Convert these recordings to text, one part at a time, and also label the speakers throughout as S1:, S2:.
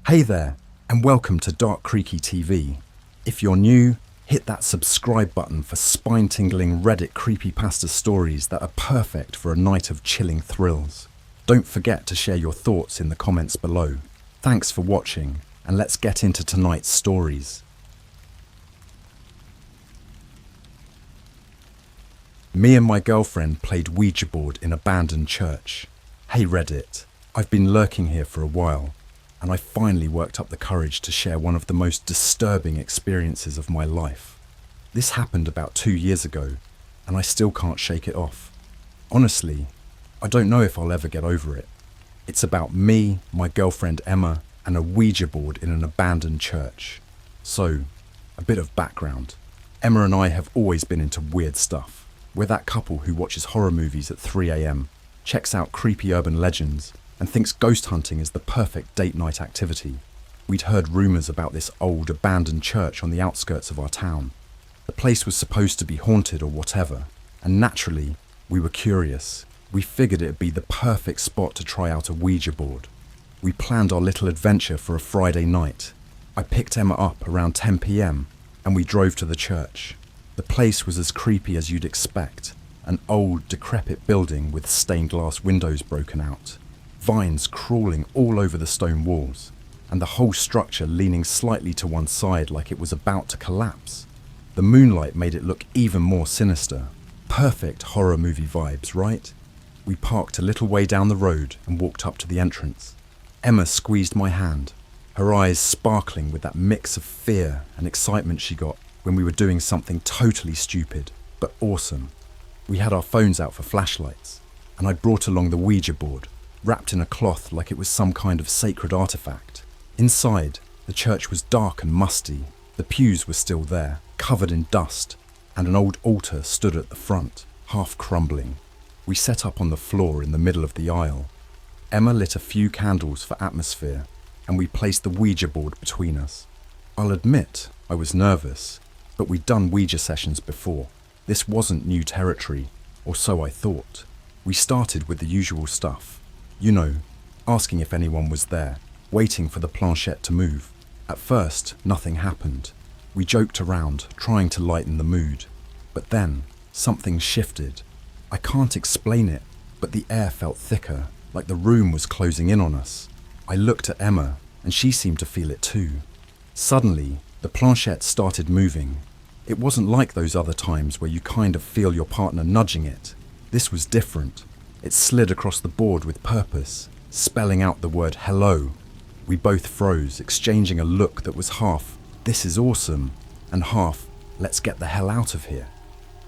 S1: Hey there, and welcome to Dark Creaky TV. If you're new, hit that subscribe button for spine-tingling Reddit creepypasta stories that are perfect for a night of chilling thrills. Don't forget to share your thoughts in the comments below. Thanks for watching, and let's get into tonight's stories. Me and my girlfriend played Ouija board in abandoned church. Hey Reddit, I've been lurking here for a while, and I finally worked up the courage to share one of the most disturbing experiences of my life. This happened about 2 years ago, and I still can't shake it off. Honestly, I don't know if I'll ever get over it. It's about me, my girlfriend Emma, and a Ouija board in an abandoned church. So, a bit of background. Emma and I have always been into weird stuff. We're that couple who watches horror movies at 3 a.m, checks out creepy urban legends, and thinks ghost hunting is the perfect date night activity. We'd heard rumours about this old abandoned church on the outskirts of our town. The place was supposed to be haunted or whatever, and naturally, we were curious. We figured it'd be the perfect spot to try out a Ouija board. We planned our little adventure for a Friday night. I picked Emma up around 10 p.m, and we drove to the church. The place was as creepy as you'd expect, an old, decrepit building with stained glass windows broken out, vines crawling all over the stone walls, and the whole structure leaning slightly to one side like it was about to collapse. The moonlight made it look even more sinister. Perfect horror movie vibes, right? We parked a little way down the road and walked up to the entrance. Emma squeezed my hand, her eyes sparkling with that mix of fear and excitement she got when we were doing something totally stupid, but awesome. We had our phones out for flashlights, and I brought along the Ouija board, wrapped in a cloth like it was some kind of sacred artifact. Inside, the church was dark and musty. The pews were still there, covered in dust, and an old altar stood at the front, half crumbling. We set up on the floor in the middle of the aisle. Emma lit a few candles for atmosphere, and we placed the Ouija board between us. I'll admit, I was nervous, but we'd done Ouija sessions before. This wasn't new territory, or so I thought. We started with the usual stuff. You know, asking if anyone was there, waiting for the planchette to move. At first, nothing happened. We joked around, trying to lighten the mood. But then, something shifted. I can't explain it, but the air felt thicker, like the room was closing in on us. I looked at Emma, and she seemed to feel it too. Suddenly, the planchette started moving. It wasn't like those other times where you kind of feel your partner nudging it. This was different. It slid across the board with purpose, spelling out the word hello. We both froze, exchanging a look that was half, "This is awesome," and half, "Let's get the hell out of here."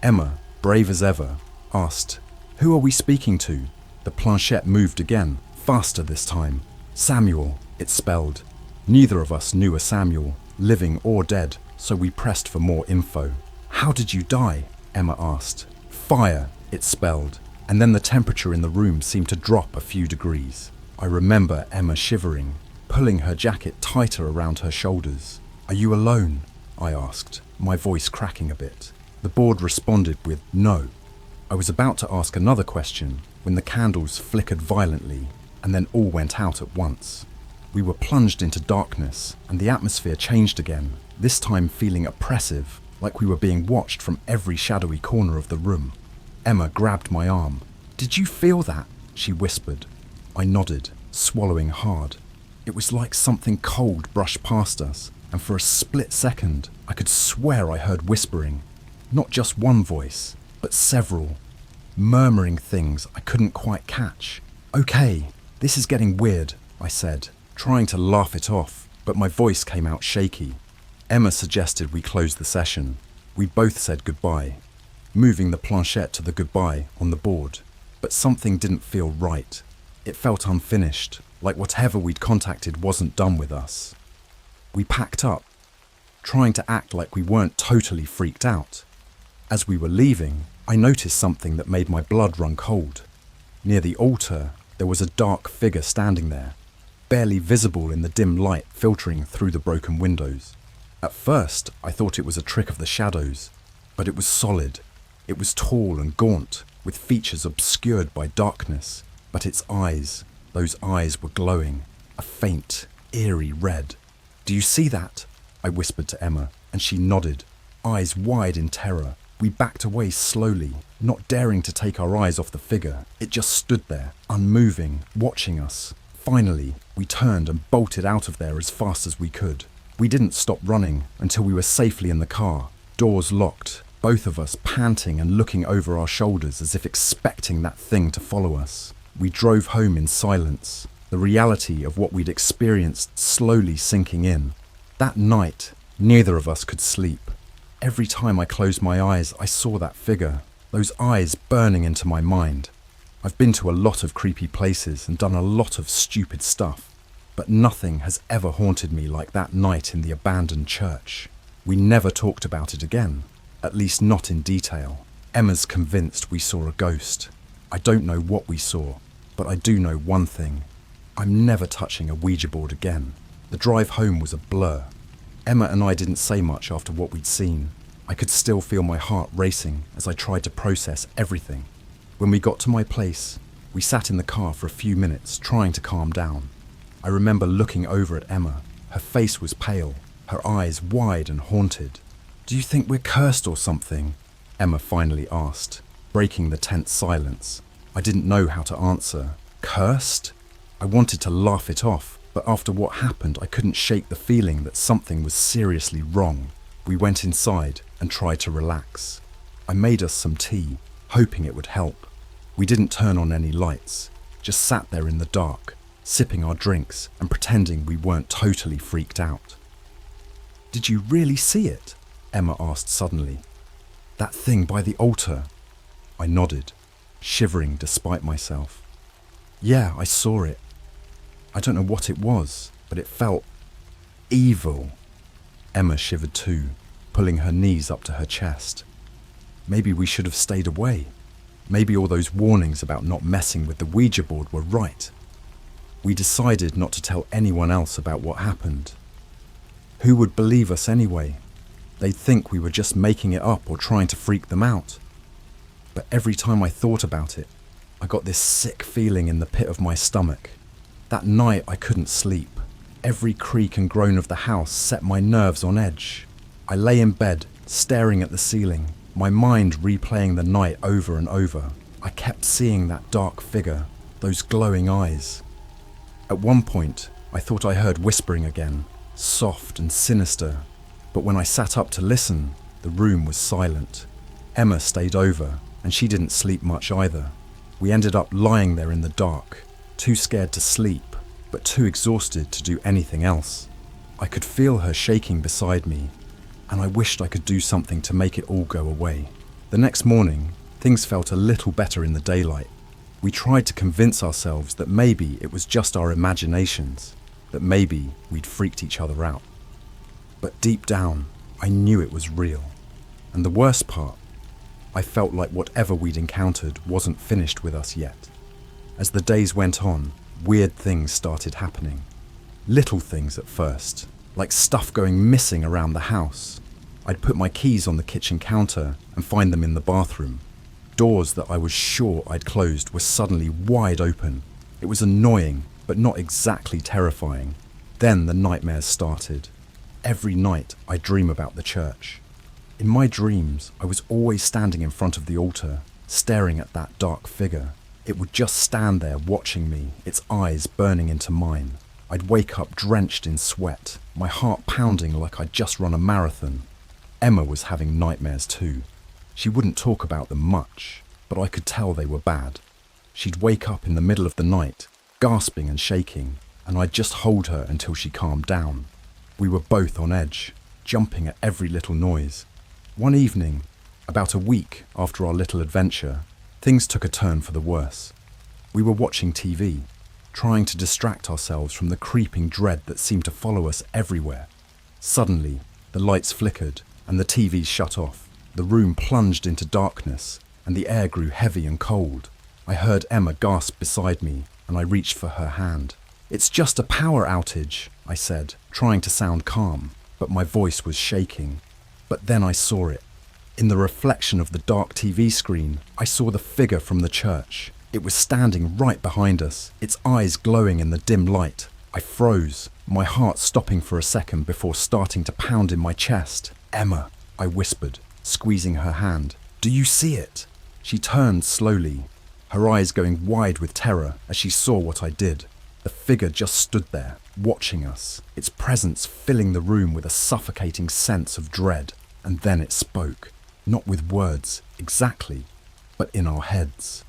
S1: Emma, brave as ever, asked, "Who are we speaking to?" The planchette moved again, faster this time. "Samuel," it spelled. Neither of us knew a Samuel, living or dead, so we pressed for more info. "How did you die?" Emma asked. "Fire," it spelled, and then the temperature in the room seemed to drop a few degrees. I remember Emma shivering, pulling her jacket tighter around her shoulders. "Are you alone?" I asked, my voice cracking a bit. The board responded with no. I was about to ask another question when the candles flickered violently, and then all went out at once. We were plunged into darkness, and the atmosphere changed again, this time feeling oppressive, like we were being watched from every shadowy corner of the room. Emma grabbed my arm. "Did you feel that?" she whispered. I nodded, swallowing hard. It was like something cold brushed past us, and for a split second, I could swear I heard whispering. Not just one voice, but several, murmuring things I couldn't quite catch. "Okay, this is getting weird," I said, trying to laugh it off, but my voice came out shaky. Emma suggested we close the session. We both said goodbye, moving the planchette to the goodbye on the board. But something didn't feel right. It felt unfinished, like whatever we'd contacted wasn't done with us. We packed up, trying to act like we weren't totally freaked out. As we were leaving, I noticed something that made my blood run cold. Near the altar, there was a dark figure standing there, barely visible in the dim light filtering through the broken windows. At first, I thought it was a trick of the shadows, but it was solid. It was tall and gaunt, with features obscured by darkness, but its eyes, those eyes were glowing, a faint, eerie red. "Do you see that?" I whispered to Emma, and she nodded, eyes wide in terror. We backed away slowly, not daring to take our eyes off the figure. It just stood there, unmoving, watching us. Finally, we turned and bolted out of there as fast as we could. We didn't stop running until we were safely in the car, doors locked, both of us panting and looking over our shoulders as if expecting that thing to follow us. We drove home in silence, the reality of what we'd experienced slowly sinking in. That night, neither of us could sleep. Every time I closed my eyes, I saw that figure, those eyes burning into my mind. I've been to a lot of creepy places and done a lot of stupid stuff, but nothing has ever haunted me like that night in the abandoned church. We never talked about it again, at least not in detail. Emma's convinced we saw a ghost. I don't know what we saw, but I do know one thing. I'm never touching a Ouija board again. The drive home was a blur. Emma and I didn't say much after what we'd seen. I could still feel my heart racing as I tried to process everything. When we got to my place, we sat in the car for a few minutes trying to calm down. I remember looking over at Emma. Her face was pale, her eyes wide and haunted. "Do you think we're cursed or something?" Emma finally asked, breaking the tense silence. I didn't know how to answer. Cursed? I wanted to laugh it off, but after what happened, I couldn't shake the feeling that something was seriously wrong. We went inside and tried to relax. I made us some tea, hoping it would help. We didn't turn on any lights, just sat there in the dark, sipping our drinks and pretending we weren't totally freaked out. "Did you really see it?" Emma asked suddenly. "That thing by the altar?" I nodded, shivering despite myself. "Yeah, I saw it. I don't know what it was, but it felt evil." Emma shivered too, pulling her knees up to her chest. "Maybe we should have stayed away. Maybe all those warnings about not messing with the Ouija board were right." We decided not to tell anyone else about what happened. Who would believe us anyway? They'd think we were just making it up or trying to freak them out. But every time I thought about it, I got this sick feeling in the pit of my stomach. That night I couldn't sleep. Every creak and groan of the house set my nerves on edge. I lay in bed, staring at the ceiling, my mind replaying the night over and over. I kept seeing that dark figure, those glowing eyes. At one point, I thought I heard whispering again, soft and sinister. But when I sat up to listen, the room was silent. Emma stayed over, and she didn't sleep much either. We ended up lying there in the dark, too scared to sleep, but too exhausted to do anything else. I could feel her shaking beside me, and I wished I could do something to make it all go away. The next morning, things felt a little better in the daylight. We tried to convince ourselves that maybe it was just our imaginations, that maybe we'd freaked each other out. But deep down, I knew it was real. And the worst part, I felt like whatever we'd encountered wasn't finished with us yet. As the days went on, weird things started happening. Little things at first, like stuff going missing around the house. I'd put my keys on the kitchen counter and find them in the bathroom. Doors that I was sure I'd closed were suddenly wide open. It was annoying, but not exactly terrifying. Then the nightmares started. Every night I dream about the church. In my dreams, I was always standing in front of the altar, staring at that dark figure. It would just stand there watching me, its eyes burning into mine. I'd wake up drenched in sweat, my heart pounding like I'd just run a marathon. Emma was having nightmares too. She wouldn't talk about them much, but I could tell they were bad. She'd wake up in the middle of the night, gasping and shaking, and I'd just hold her until she calmed down. We were both on edge, jumping at every little noise. One evening, about a week after our little adventure, things took a turn for the worse. We were watching TV, trying to distract ourselves from the creeping dread that seemed to follow us everywhere. Suddenly, the lights flickered and the TV shut off. The room plunged into darkness and the air grew heavy and cold. I heard Emma gasp beside me and I reached for her hand. "It's just a power outage," I said, trying to sound calm, but my voice was shaking. But then I saw it. In the reflection of the dark TV screen, I saw the figure from the church. It was standing right behind us, its eyes glowing in the dim light. I froze, my heart stopping for a second before starting to pound in my chest. "Emma," I whispered, squeezing her hand. "Do you see it?" She turned slowly, her eyes going wide with terror as she saw what I did. The figure just stood there, watching us, its presence filling the room with a suffocating sense of dread. And then it spoke, not with words exactly, but in our heads.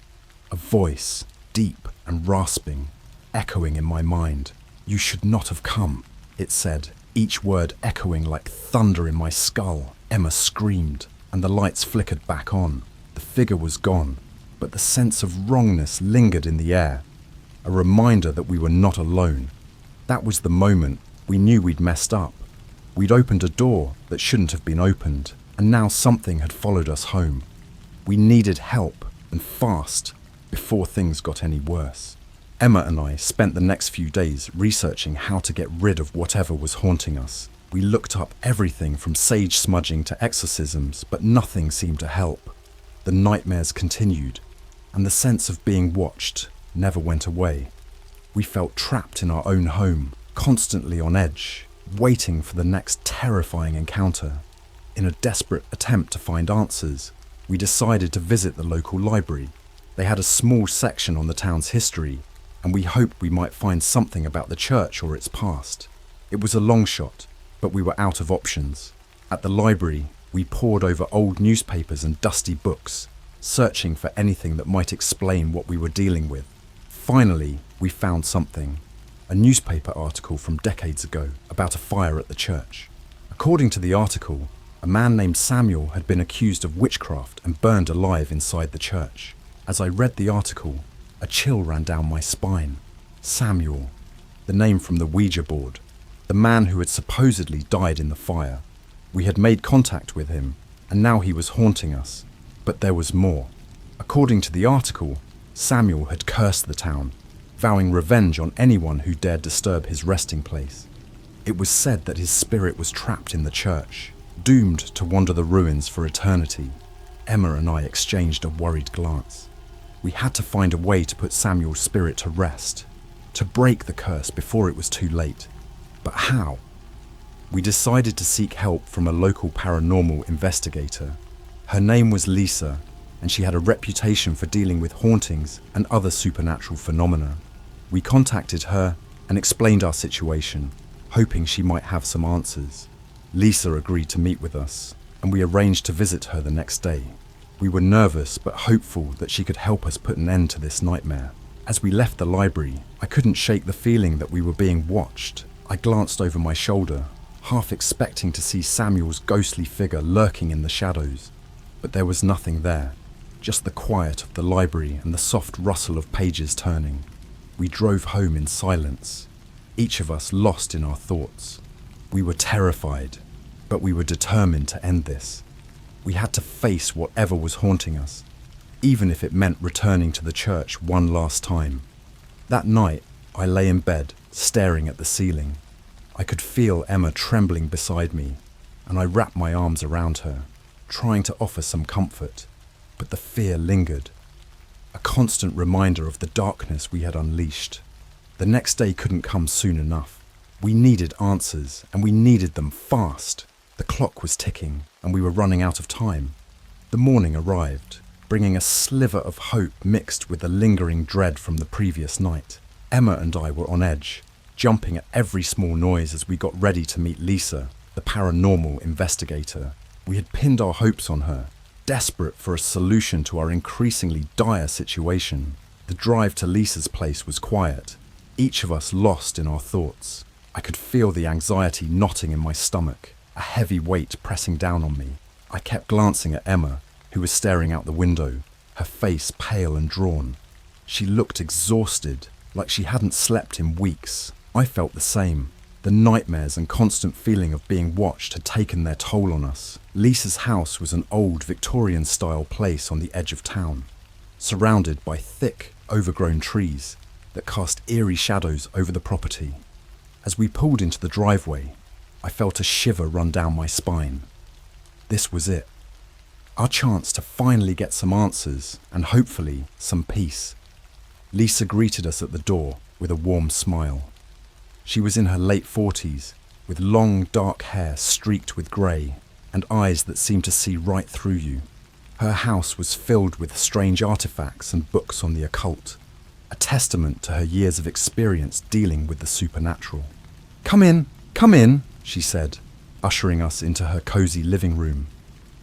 S1: A voice, deep and rasping, echoing in my mind. "You should not have come," it said, each word echoing like thunder in my skull. Emma screamed, and the lights flickered back on. The figure was gone, but the sense of wrongness lingered in the air, a reminder that we were not alone. That was the moment we knew we'd messed up. We'd opened a door that shouldn't have been opened, and now something had followed us home. We needed help, and fast, before things got any worse. Emma and I spent the next few days researching how to get rid of whatever was haunting us. We looked up everything from sage smudging to exorcisms, but nothing seemed to help. The nightmares continued, and the sense of being watched never went away. We felt trapped in our own home, constantly on edge, waiting for the next terrifying encounter. In a desperate attempt to find answers, we decided to visit the local library. They had a small section on the town's history, and we hoped we might find something about the church or its past. It was a long shot, but we were out of options. At the library, we pored over old newspapers and dusty books, searching for anything that might explain what we were dealing with. Finally, we found something. A newspaper article from decades ago about a fire at the church. According to the article, a man named Samuel had been accused of witchcraft and burned alive inside the church. As I read the article, a chill ran down my spine. Samuel, the name from the Ouija board, the man who had supposedly died in the fire. We had made contact with him, and now he was haunting us. But there was more. According to the article, Samuel had cursed the town, vowing revenge on anyone who dared disturb his resting place. It was said that his spirit was trapped in the church, doomed to wander the ruins for eternity. Emma and I exchanged a worried glance. We had to find a way to put Samuel's spirit to rest, to break the curse before it was too late. But how? We decided to seek help from a local paranormal investigator. Her name was Lisa, and she had a reputation for dealing with hauntings and other supernatural phenomena. We contacted her and explained our situation, hoping she might have some answers. Lisa agreed to meet with us, and we arranged to visit her the next day. We were nervous but hopeful that she could help us put an end to this nightmare. As we left the library, I couldn't shake the feeling that we were being watched. I glanced over my shoulder, half expecting to see Samuel's ghostly figure lurking in the shadows. But there was nothing there, just the quiet of the library and the soft rustle of pages turning. We drove home in silence, each of us lost in our thoughts. We were terrified, but we were determined to end this. We had to face whatever was haunting us, even if it meant returning to the church one last time. That night, I lay in bed, staring at the ceiling. I could feel Emma trembling beside me, and I wrapped my arms around her, trying to offer some comfort, but the fear lingered, a constant reminder of the darkness we had unleashed. The next day couldn't come soon enough. We needed answers, and we needed them fast. The clock was ticking, and we were running out of time. The morning arrived, bringing a sliver of hope mixed with the lingering dread from the previous night. Emma and I were on edge, jumping at every small noise as we got ready to meet Lisa, the paranormal investigator. We had pinned our hopes on her, desperate for a solution to our increasingly dire situation. The drive to Lisa's place was quiet, each of us lost in our thoughts. I could feel the anxiety knotting in my stomach, a heavy weight pressing down on me. I kept glancing at Emma, who was staring out the window, her face pale and drawn. She looked exhausted, like she hadn't slept in weeks. I felt the same. The nightmares and constant feeling of being watched had taken their toll on us. Lisa's house was an old Victorian-style place on the edge of town, surrounded by thick, overgrown trees that cast eerie shadows over the property. As we pulled into the driveway, I felt a shiver run down my spine. This was it. Our chance to finally get some answers and hopefully some peace. Lisa greeted us at the door with a warm smile. She was in her late 40s, with long dark hair streaked with grey, and eyes that seemed to see right through you. Her house was filled with strange artifacts and books on the occult, a testament to her years of experience dealing with the supernatural. Come in, she said, ushering us into her cosy living room.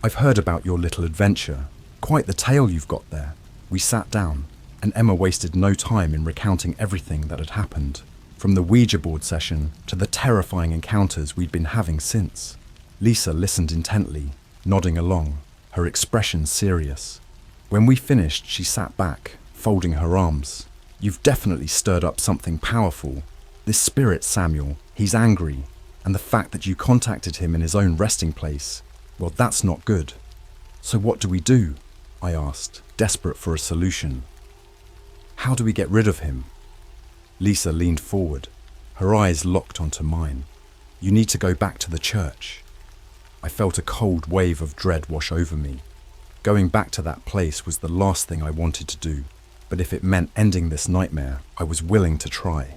S1: I've heard about your little adventure. Quite the tale you've got there. We sat down, and Emma wasted no time in recounting everything that had happened, from the Ouija board session to the terrifying encounters we'd been having since. Lisa listened intently, nodding along, her expression serious. When we finished, she sat back, folding her arms. You've definitely stirred up something powerful. This spirit, Samuel, he's angry, and the fact that you contacted him in his own resting place, well, that's not good. So what do we do? I asked, desperate for a solution. How do we get rid of him? Lisa leaned forward, her eyes locked onto mine. You need to go back to the church. I felt a cold wave of dread wash over me. Going back to that place was the last thing I wanted to do, but if it meant ending this nightmare, I was willing to try.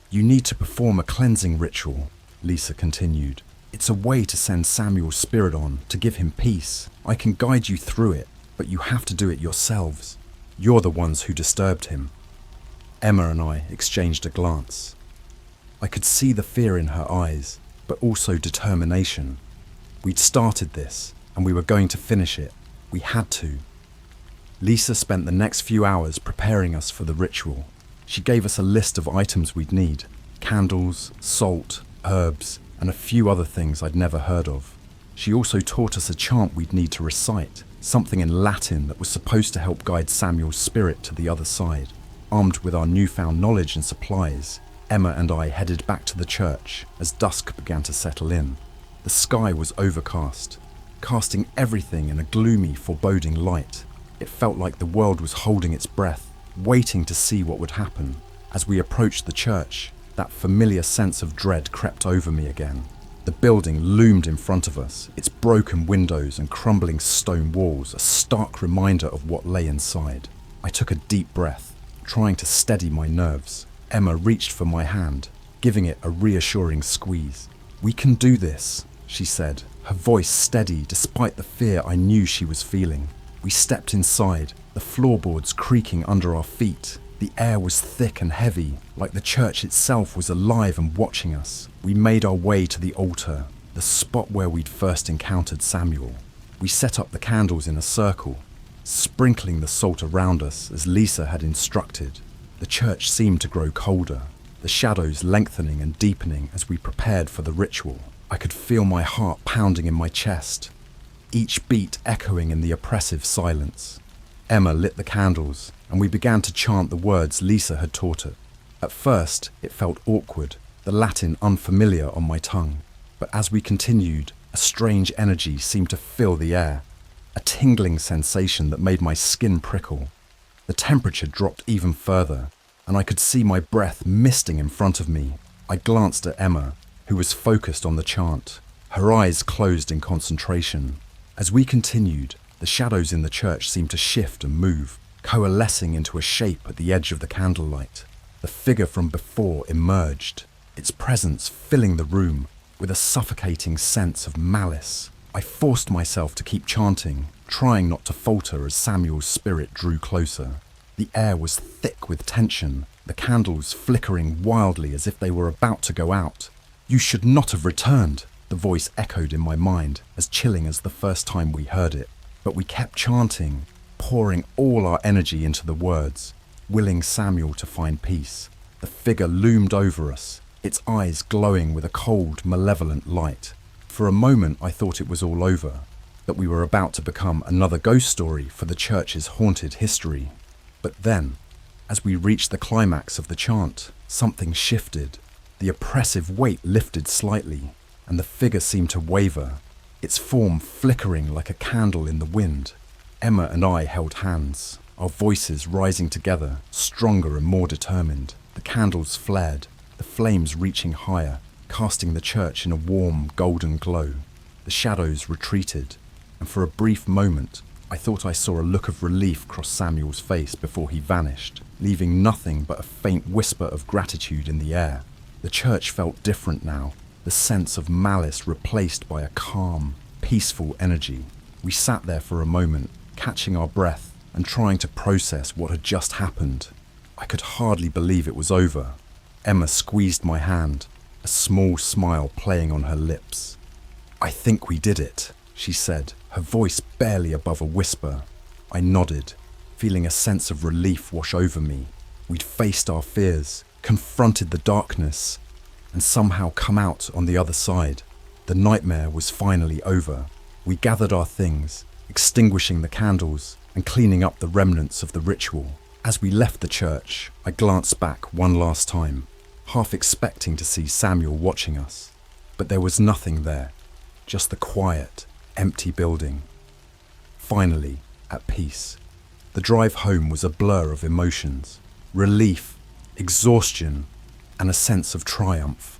S1: You need to perform a cleansing ritual, Lisa continued. It's a way to send Samuel's spirit on, to give him peace. I can guide you through it, but you have to do it yourselves. You're the ones who disturbed him. Emma and I exchanged a glance. I could see the fear in her eyes, but also determination. We'd started this, and we were going to finish it. We had to. Lisa spent the next few hours preparing us for the ritual. She gave us a list of items we'd need: candles, salt, herbs, and a few other things I'd never heard of. She also taught us a chant we'd need to recite, something in Latin that was supposed to help guide Samuel's spirit to the other side. Armed with our newfound knowledge and supplies, Emma and I headed back to the church as dusk began to settle in. The sky was overcast, casting everything in a gloomy, foreboding light. It felt like the world was holding its breath, waiting to see what would happen. As we approached the church, that familiar sense of dread crept over me again. The building loomed in front of us, its broken windows and crumbling stone walls a stark reminder of what lay inside. I took a deep breath, trying to steady my nerves. Emma reached for my hand, giving it a reassuring squeeze. "We can do this," she said, her voice steady despite the fear I knew she was feeling. We stepped inside, the floorboards creaking under our feet. The air was thick and heavy, like the church itself was alive and watching us. We made our way to the altar, the spot where we'd first encountered Samuel. We set up the candles in a circle, sprinkling the salt around us as Lisa had instructed. The church seemed to grow colder, the shadows lengthening and deepening as we prepared for the ritual. I could feel my heart pounding in my chest, each beat echoing in the oppressive silence. Emma lit the candles, and we began to chant the words Lisa had taught her. At first, it felt awkward, the Latin unfamiliar on my tongue. But as we continued, a strange energy seemed to fill the air, a tingling sensation that made my skin prickle. The temperature dropped even further, and I could see my breath misting in front of me. I glanced at Emma, who was focused on the chant, her eyes closed in concentration. As we continued, the shadows in the church seemed to shift and move, coalescing into a shape at the edge of the candlelight. The figure from before emerged, its presence filling the room with a suffocating sense of malice. I forced myself to keep chanting, trying not to falter as Samuel's spirit drew closer. The air was thick with tension, the candles flickering wildly as if they were about to go out. "You should not have returned," the voice echoed in my mind, as chilling as the first time we heard it. But we kept chanting, pouring all our energy into the words, willing Samuel to find peace. The figure loomed over us, its eyes glowing with a cold, malevolent light. For a moment I thought it was all over, that we were about to become another ghost story for the church's haunted history. But then, as we reached the climax of the chant, something shifted. The oppressive weight lifted slightly, and the figure seemed to waver, its form flickering like a candle in the wind. Emma and I held hands, our voices rising together, stronger and more determined. The candles flared, the flames reaching higher, casting the church in a warm, golden glow. The shadows retreated, and for a brief moment, I thought I saw a look of relief cross Samuel's face before he vanished, leaving nothing but a faint whisper of gratitude in the air. The church felt different now, the sense of malice replaced by a calm, peaceful energy. We sat there for a moment, catching our breath and trying to process what had just happened. I could hardly believe it was over. Emma squeezed my hand, a small smile playing on her lips. "I think we did it," she said, her voice barely above a whisper. I nodded, feeling a sense of relief wash over me. We'd faced our fears, confronted the darkness, and somehow come out on the other side. The nightmare was finally over. We gathered our things, extinguishing the candles and cleaning up the remnants of the ritual. As we left the church, I glanced back one last time, half expecting to see Samuel watching us. But there was nothing there, just the quiet, empty building. Finally, at peace. The drive home was a blur of emotions, relief, exhaustion, and a sense of triumph.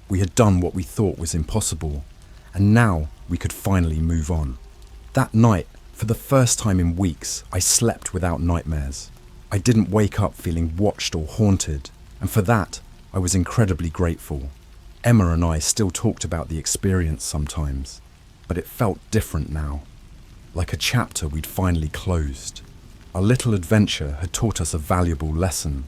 S1: We had done what we thought was impossible, and now we could finally move on. That night, for the first time in weeks, I slept without nightmares. I didn't wake up feeling watched or haunted, and for that, I was incredibly grateful. Emma and I still talked about the experience sometimes, but it felt different now, like a chapter we'd finally closed. Our little adventure had taught us a valuable lesson.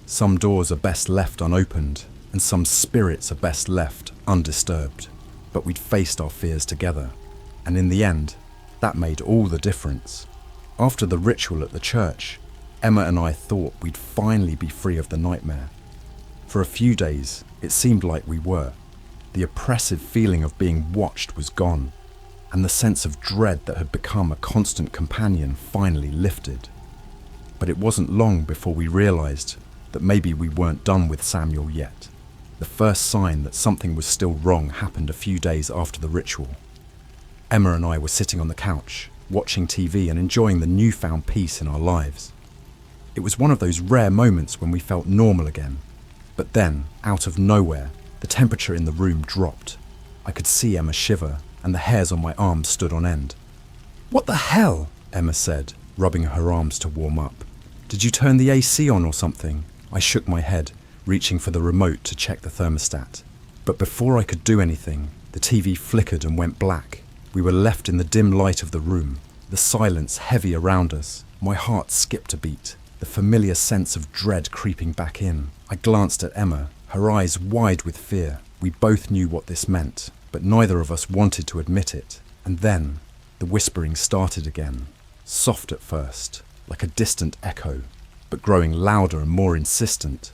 S1: Some doors are best left unopened, and some spirits are best left undisturbed. But we'd faced our fears together, and in the end, that made all the difference. After the ritual at the church, Emma and I thought we'd finally be free of the nightmare. For a few days, it seemed like we were. The oppressive feeling of being watched was gone, and the sense of dread that had become a constant companion finally lifted. But it wasn't long before we realized that maybe we weren't done with Samuel yet. The first sign that something was still wrong happened a few days after the ritual. Emma and I were sitting on the couch, watching TV and enjoying the newfound peace in our lives. It was one of those rare moments when we felt normal again. But then, out of nowhere, the temperature in the room dropped. I could see Emma shiver, and the hairs on my arms stood on end. "What the hell?" Emma said, rubbing her arms to warm up. "Did you turn the AC on or something?" I shook my head, reaching for the remote to check the thermostat. But before I could do anything, the TV flickered and went black. We were left in the dim light of the room, the silence heavy around us. My heart skipped a beat, the familiar sense of dread creeping back in. I glanced at Emma, her eyes wide with fear. We both knew what this meant, but neither of us wanted to admit it. And then, the whispering started again, soft at first, like a distant echo, but growing louder and more insistent.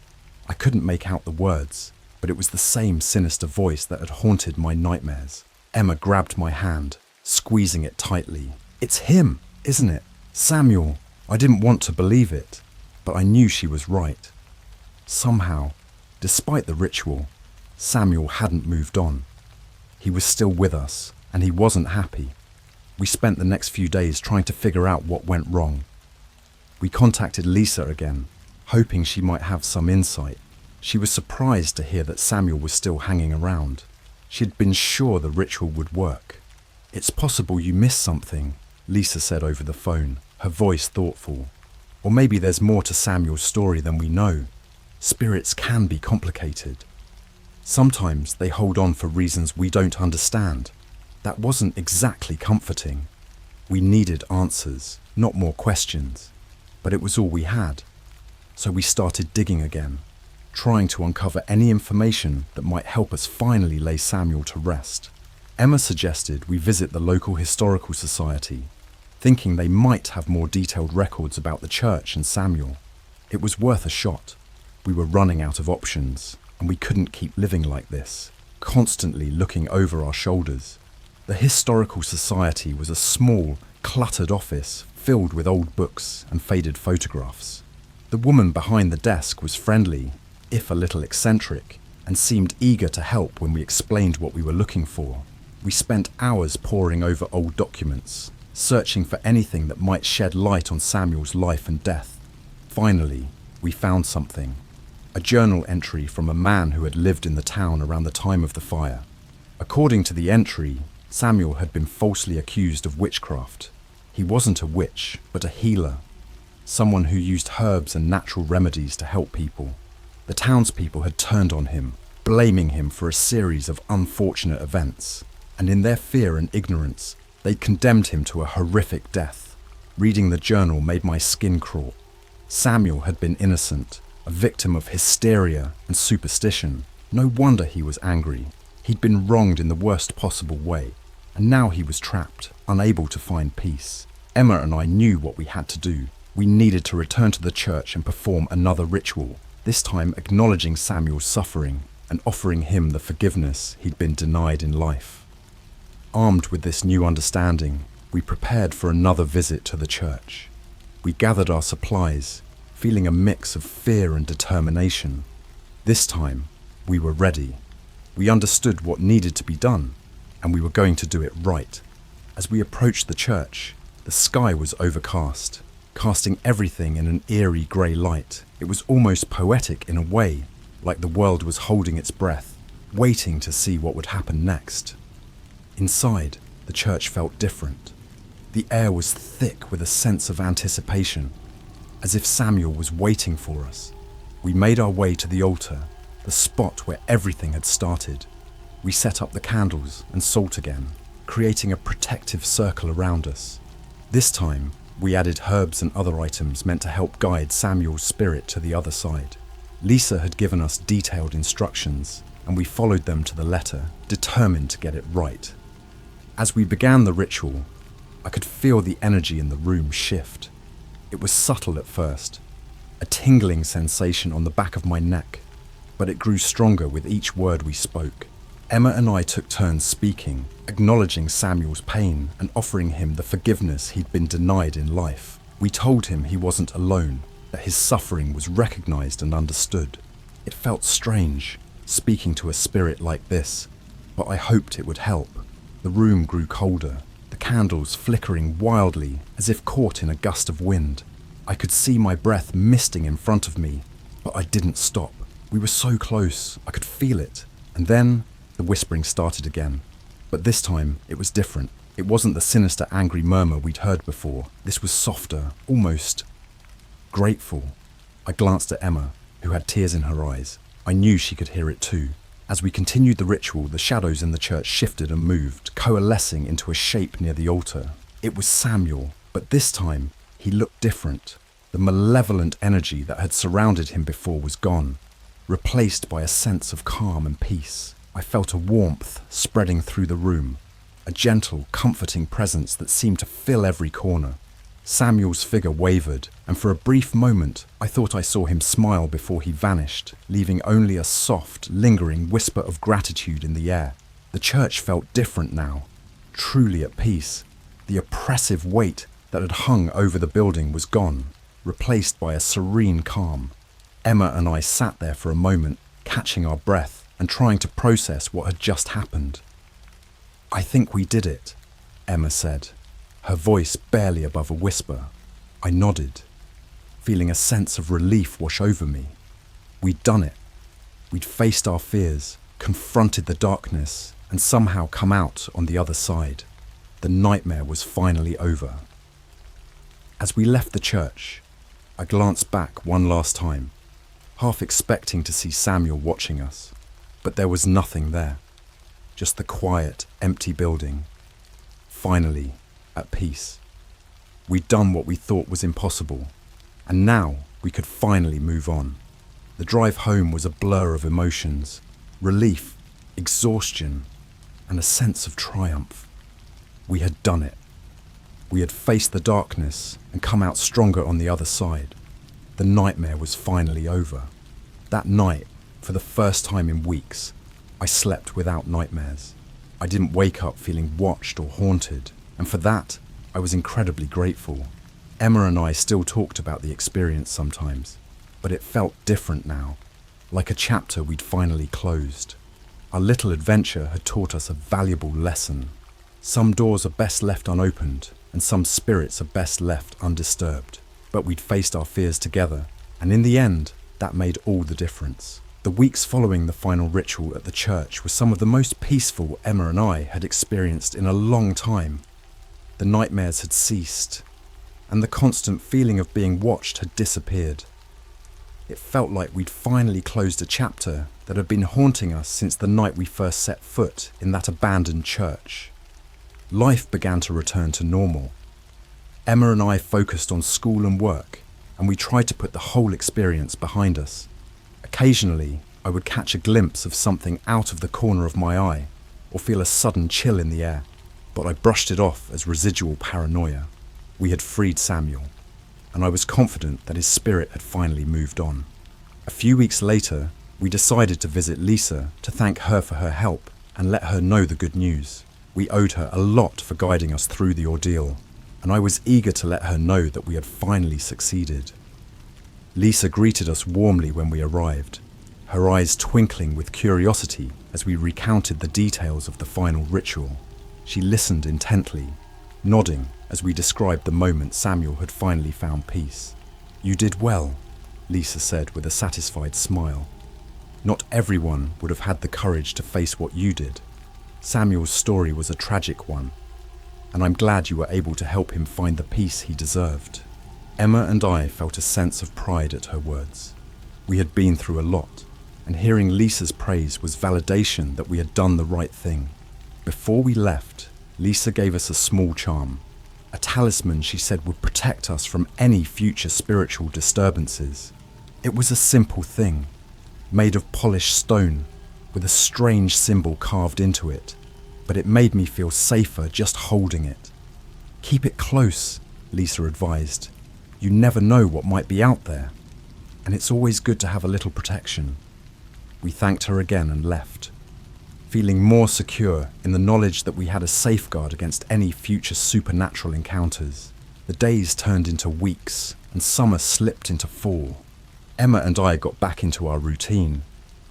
S1: I couldn't make out the words, but it was the same sinister voice that had haunted my nightmares. Emma grabbed my hand, squeezing it tightly. "It's him, isn't it? Samuel." I didn't want to believe it, but I knew she was right. Somehow, despite the ritual, Samuel hadn't moved on. He was still with us, and he wasn't happy. We spent the next few days trying to figure out what went wrong. We contacted Lisa again, hoping she might have some insight. She was surprised to hear that Samuel was still hanging around. She'd been sure the ritual would work. "It's possible you missed something," Lisa said over the phone, her voice thoughtful. "Or maybe there's more to Samuel's story than we know. Spirits can be complicated. Sometimes they hold on for reasons we don't understand." That wasn't exactly comforting. We needed answers, not more questions. But it was all we had. So we started digging again, trying to uncover any information that might help us finally lay Samuel to rest. Emma suggested we visit the local historical society, thinking they might have more detailed records about the church and Samuel. It was worth a shot. We were running out of options, and we couldn't keep living like this, constantly looking over our shoulders. The Historical Society was a small, cluttered office filled with old books and faded photographs. The woman behind the desk was friendly, if a little eccentric, and seemed eager to help when we explained what we were looking for. We spent hours poring over old documents, searching for anything that might shed light on Samuel's life and death. Finally, we found something. A journal entry from a man who had lived in the town around the time of the fire. According to the entry, Samuel had been falsely accused of witchcraft. He wasn't a witch, but a healer, someone who used herbs and natural remedies to help people. The townspeople had turned on him, blaming him for a series of unfortunate events, and in their fear and ignorance, they'd condemned him to a horrific death. Reading the journal made my skin crawl. Samuel had been innocent, a victim of hysteria and superstition. No wonder he was angry. He'd been wronged in the worst possible way, and now he was trapped, unable to find peace. Emma and I knew what we had to do. We needed to return to the church and perform another ritual, this time acknowledging Samuel's suffering and offering him the forgiveness he'd been denied in life. Armed with this new understanding, we prepared for another visit to the church. We gathered our supplies, feeling a mix of fear and determination. This time, we were ready. We understood what needed to be done, and we were going to do it right. As we approached the church, the sky was overcast, casting everything in an eerie grey light. It was almost poetic in a way, like the world was holding its breath, waiting to see what would happen next. Inside, the church felt different. The air was thick with a sense of anticipation, as if Samuel was waiting for us. We made our way to the altar, the spot where everything had started. We set up the candles and salt again, creating a protective circle around us. This time, we added herbs and other items meant to help guide Samuel's spirit to the other side. Lisa had given us detailed instructions, and we followed them to the letter, determined to get it right. As we began the ritual, I could feel the energy in the room shift. It was subtle at first, a tingling sensation on the back of my neck, but it grew stronger with each word we spoke. Emma and I took turns speaking, acknowledging Samuel's pain and offering him the forgiveness he'd been denied in life. We told him he wasn't alone, that his suffering was recognized and understood. It felt strange, speaking to a spirit like this, but I hoped it would help. The room grew colder, the candles flickering wildly as if caught in a gust of wind. I could see my breath misting in front of me, but I didn't stop. We were so close, I could feel it. And then the whispering started again. But this time, it was different. It wasn't the sinister, angry murmur we'd heard before. This was softer, almost grateful. I glanced at Emma, who had tears in her eyes. I knew she could hear it too. As we continued the ritual, the shadows in the church shifted and moved, coalescing into a shape near the altar. It was Samuel, but this time, he looked different. The malevolent energy that had surrounded him before was gone, replaced by a sense of calm and peace. I felt a warmth spreading through the room, a gentle, comforting presence that seemed to fill every corner. Samuel's figure wavered, and for a brief moment, I thought I saw him smile before he vanished, leaving only a soft, lingering whisper of gratitude in the air. The church felt different now, truly at peace. The oppressive weight that had hung over the building was gone, replaced by a serene calm. Emma and I sat there for a moment, catching our breath and trying to process what had just happened. "I think we did it," Emma said, her voice barely above a whisper. I nodded, feeling a sense of relief wash over me. We'd done it. We'd faced our fears, confronted the darkness, and somehow come out on the other side. The nightmare was finally over. As we left the church, I glanced back one last time, half expecting to see Samuel watching us. But there was nothing there, just the quiet, empty building. Finally, at peace. We'd done what we thought was impossible, and now we could finally move on. The drive home was a blur of emotions, relief, exhaustion, and a sense of triumph. We had done it. We had faced the darkness and come out stronger on the other side. The nightmare was finally over. That night, for the first time in weeks, I slept without nightmares. I didn't wake up feeling watched or haunted, and for that, I was incredibly grateful. Emma and I still talked about the experience sometimes, but it felt different now, like a chapter we'd finally closed. Our little adventure had taught us a valuable lesson. Some doors are best left unopened, and some spirits are best left undisturbed. But we'd faced our fears together, and in the end, that made all the difference. The weeks following the final ritual at the church were some of the most peaceful Emma and I had experienced in a long time. The nightmares had ceased, and the constant feeling of being watched had disappeared. It felt like we'd finally closed a chapter that had been haunting us since the night we first set foot in that abandoned church. Life began to return to normal. Emma and I focused on school and work, and we tried to put the whole experience behind us. Occasionally, I would catch a glimpse of something out of the corner of my eye, or feel a sudden chill in the air, but I brushed it off as residual paranoia. We had freed Samuel, and I was confident that his spirit had finally moved on. A few weeks later, we decided to visit Lisa to thank her for her help and let her know the good news. We owed her a lot for guiding us through the ordeal, and I was eager to let her know that we had finally succeeded. Lisa greeted us warmly when we arrived, her eyes twinkling with curiosity as we recounted the details of the final ritual. She listened intently, nodding as we described the moment Samuel had finally found peace. "You did well," Lisa said with a satisfied smile. "Not everyone would have had the courage to face what you did. Samuel's story was a tragic one, and I'm glad you were able to help him find the peace he deserved." Emma and I felt a sense of pride at her words. We had been through a lot, and hearing Lisa's praise was validation that we had done the right thing. Before we left, Lisa gave us a small charm, a talisman she said would protect us from any future spiritual disturbances. It was a simple thing, made of polished stone, with a strange symbol carved into it, but it made me feel safer just holding it. "Keep it close," Lisa advised. "You never know what might be out there, and it's always good to have a little protection." We thanked her again and left, feeling more secure in the knowledge that we had a safeguard against any future supernatural encounters. The days turned into weeks, and summer slipped into fall. Emma and I got back into our routine,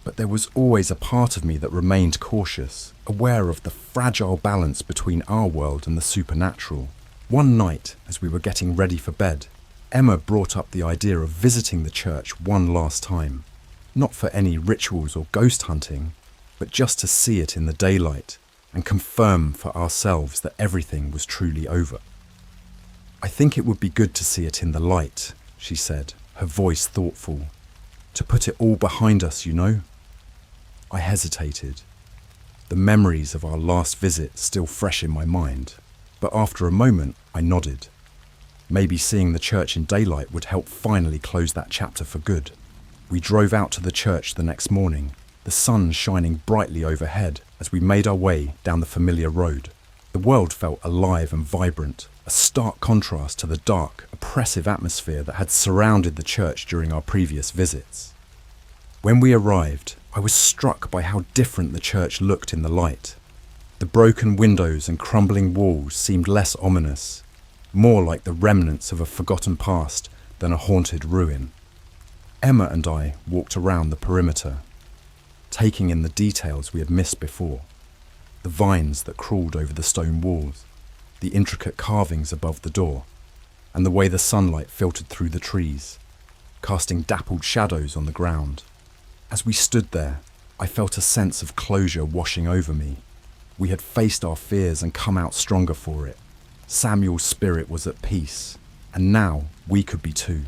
S1: but there was always a part of me that remained cautious, aware of the fragile balance between our world and the supernatural. One night, as we were getting ready for bed, Emma brought up the idea of visiting the church one last time, not for any rituals or ghost hunting, but just to see it in the daylight and confirm for ourselves that everything was truly over. "I think it would be good to see it in the light," she said, her voice thoughtful. "To put it all behind us, you know." I hesitated, the memories of our last visit still fresh in my mind, but after a moment I nodded. Maybe seeing the church in daylight would help finally close that chapter for good. We drove out to the church the next morning, the sun shining brightly overhead as we made our way down the familiar road. The world felt alive and vibrant, a stark contrast to the dark, oppressive atmosphere that had surrounded the church during our previous visits. When we arrived, I was struck by how different the church looked in the light. The broken windows and crumbling walls seemed less ominous, more like the remnants of a forgotten past than a haunted ruin. Emma and I walked around the perimeter, taking in the details we had missed before. The vines that crawled over the stone walls, the intricate carvings above the door, and the way the sunlight filtered through the trees, casting dappled shadows on the ground. As we stood there, I felt a sense of closure washing over me. We had faced our fears and come out stronger for it. Samuel's spirit was at peace, and now we could be too.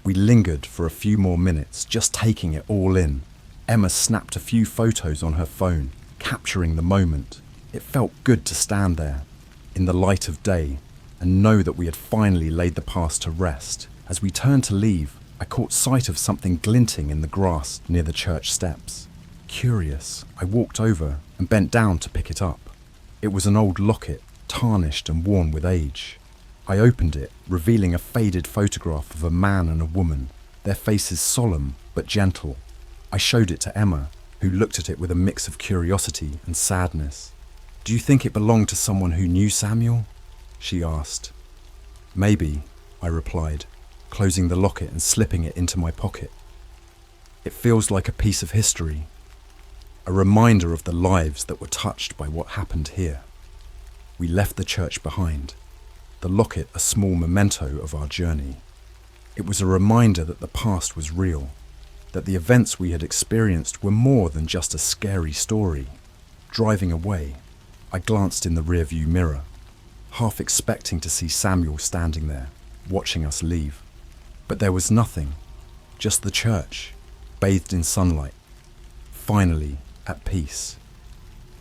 S1: We lingered for a few more minutes, just taking it all in. Emma snapped a few photos on her phone, capturing the moment. It felt good to stand there, in the light of day, and know that we had finally laid the past to rest. As we turned to leave, I caught sight of something glinting in the grass near the church steps. Curious, I walked over and bent down to pick it up. It was an old locket, tarnished and worn with age. I opened it, revealing a faded photograph of a man and a woman, their faces solemn but gentle. I showed it to Emma, who looked at it with a mix of curiosity and sadness. "Do you think it belonged to someone who knew Samuel?" she asked. "Maybe," I replied, closing the locket and slipping it into my pocket. "It feels like a piece of history, a reminder of the lives that were touched by what happened here." We left the church behind, the locket a small memento of our journey. It was a reminder that the past was real, that the events we had experienced were more than just a scary story. Driving away, I glanced in the rearview mirror, half expecting to see Samuel standing there, watching us leave. But there was nothing. just the church, bathed in sunlight, finally at peace.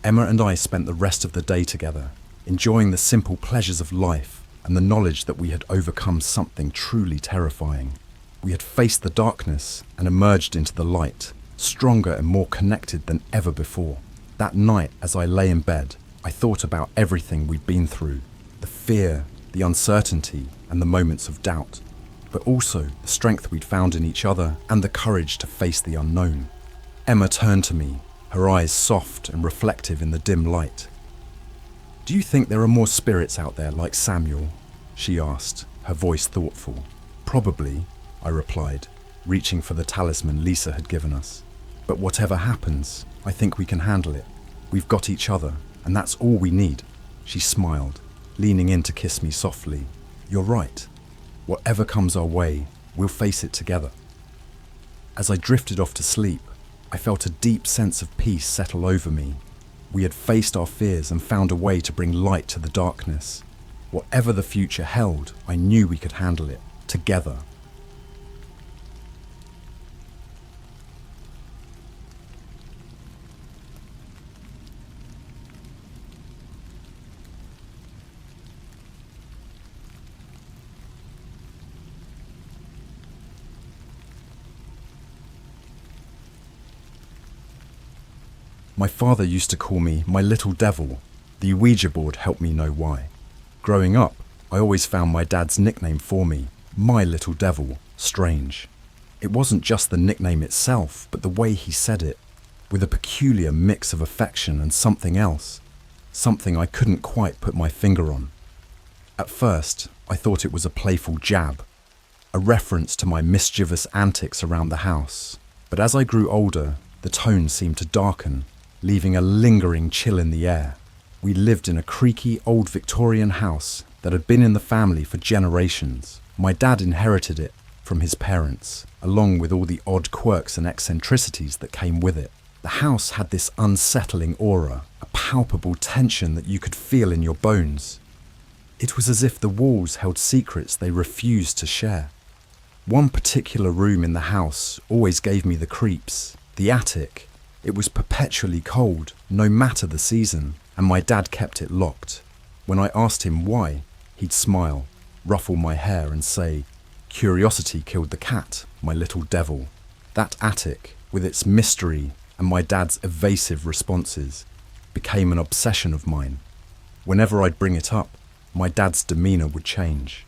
S1: Emma and I spent the rest of the day together, enjoying the simple pleasures of life and the knowledge that we had overcome something truly terrifying. We had faced the darkness and emerged into the light, stronger and more connected than ever before. That night, as I lay in bed, I thought about everything we'd been through, the fear, the uncertainty, and the moments of doubt, but also the strength we'd found in each other and the courage to face the unknown. Emma turned to me, her eyes soft and reflective in the dim light. "Do you think there are more spirits out there like Samuel?" she asked, her voice thoughtful. "Probably," I replied, reaching for the talisman Lisa had given us. "But whatever happens, I think we can handle it. We've got each other, and that's all we need." She smiled, leaning in to kiss me softly. "You're right. Whatever comes our way, we'll face it together." As I drifted off to sleep, I felt a deep sense of peace settle over me. We had faced our fears and found a way to bring light to the darkness. Whatever the future held, I knew we could handle it, together. My father used to call me my little devil. The Ouija board helped me know why. Growing up, I always found my dad's nickname for me, my little devil, strange. It wasn't just the nickname itself, but the way he said it, with a peculiar mix of affection and something else, something I couldn't quite put my finger on. At first, I thought it was a playful jab, a reference to my mischievous antics around the house. But as I grew older, the tone seemed to darken, leaving a lingering chill in the air. We lived in a creaky old Victorian house that had been in the family for generations. My dad inherited it from his parents, along with all the odd quirks and eccentricities that came with it. The house had this unsettling aura, a palpable tension that you could feel in your bones. It was as if the walls held secrets they refused to share. One particular room in the house always gave me the creeps, the attic. It was perpetually cold, no matter the season, and my dad kept it locked. When I asked him why, he'd smile, ruffle my hair and say, "Curiosity killed the cat, my little devil." That attic, with its mystery and my dad's evasive responses, became an obsession of mine. Whenever I'd bring it up, my dad's demeanour would change.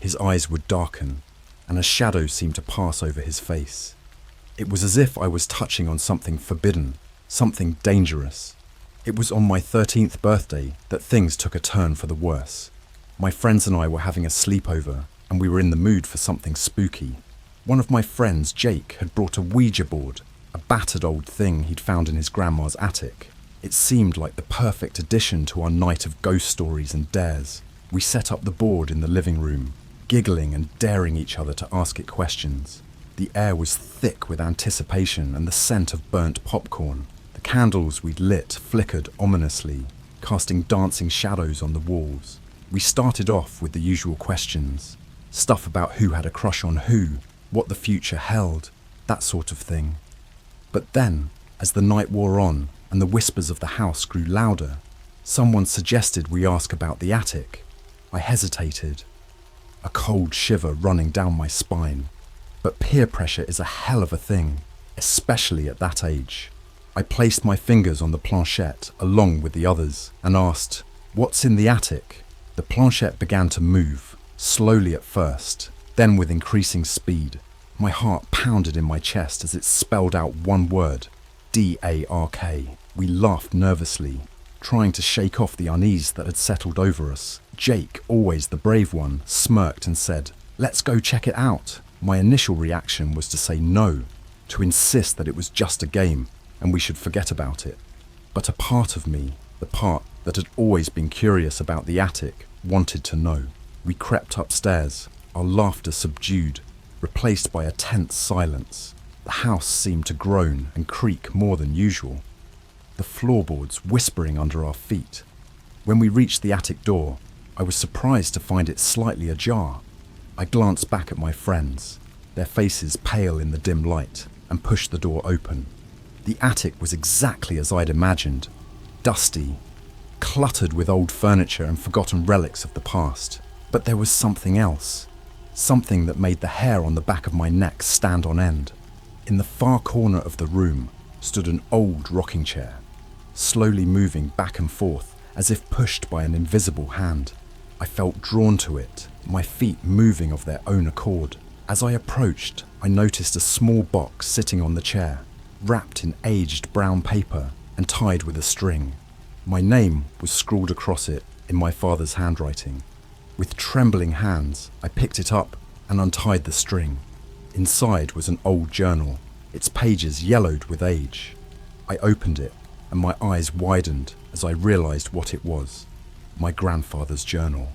S1: His eyes would darken, and a shadow seemed to pass over his face. It was as if I was touching on something forbidden, something dangerous. It was on my 13th birthday that things took a turn for the worse. My friends and I were having a sleepover, and we were in the mood for something spooky. One of my friends, Jake, had brought a Ouija board, a battered old thing he'd found in his grandma's attic. It seemed like the perfect addition to our night of ghost stories and dares. We set up the board in the living room, giggling and daring each other to ask it questions. The air was thick with anticipation and the scent of burnt popcorn. The candles we'd lit flickered ominously, casting dancing shadows on the walls. We started off with the usual questions. Stuff about who had a crush on who, what the future held, that sort of thing. But then, as the night wore on and the whispers of the house grew louder, someone suggested we ask about the attic. I hesitated, a cold shiver running down my spine. But peer pressure is a hell of a thing, especially at that age. I placed my fingers on the planchette along with the others and asked, "What's in the attic?" The planchette began to move, slowly at first, then with increasing speed. My heart pounded in my chest as it spelled out one word, D-A-R-K. We laughed nervously, trying to shake off the unease that had settled over us. Jake, always the brave one, smirked and said, "Let's go check it out." My initial reaction was to say no, to insist that it was just a game and we should forget about it. But a part of me, the part that had always been curious about the attic, wanted to know. We crept upstairs, our laughter subdued, replaced by a tense silence. The house seemed to groan and creak more than usual, the floorboards whispering under our feet. When we reached the attic door, I was surprised to find it slightly ajar. I glanced back at my friends. their faces pale in the dim light, and pushed the door open. The attic was exactly as I'd imagined, dusty, cluttered with old furniture and forgotten relics of the past. But there was something else, something that made the hair on the back of my neck stand on end. In the far corner of the room stood an old rocking chair, slowly moving back and forth as if pushed by an invisible hand. I felt drawn to it, my feet moving of their own accord. As I approached, I noticed a small box sitting on the chair, wrapped in aged brown paper and tied with a string. My name was scrawled across it in my father's handwriting. With trembling hands, I picked it up and untied the string. Inside was an old journal, its pages yellowed with age. I opened it, and my eyes widened as I realized what it was. My grandfather's journal.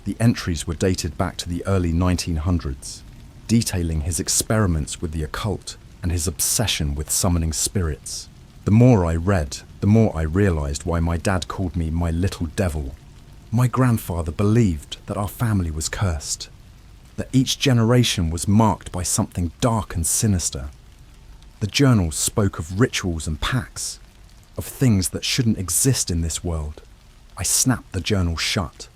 S1: The entries were dated back to the early 1900s, detailing his experiments with the occult and his obsession with summoning spirits. The more I read, the more I realized why my dad called me my little devil. My grandfather believed that our family was cursed, that each generation was marked by something dark and sinister. The journal spoke of rituals and pacts, of things that shouldn't exist in this world. I snapped the journal shut,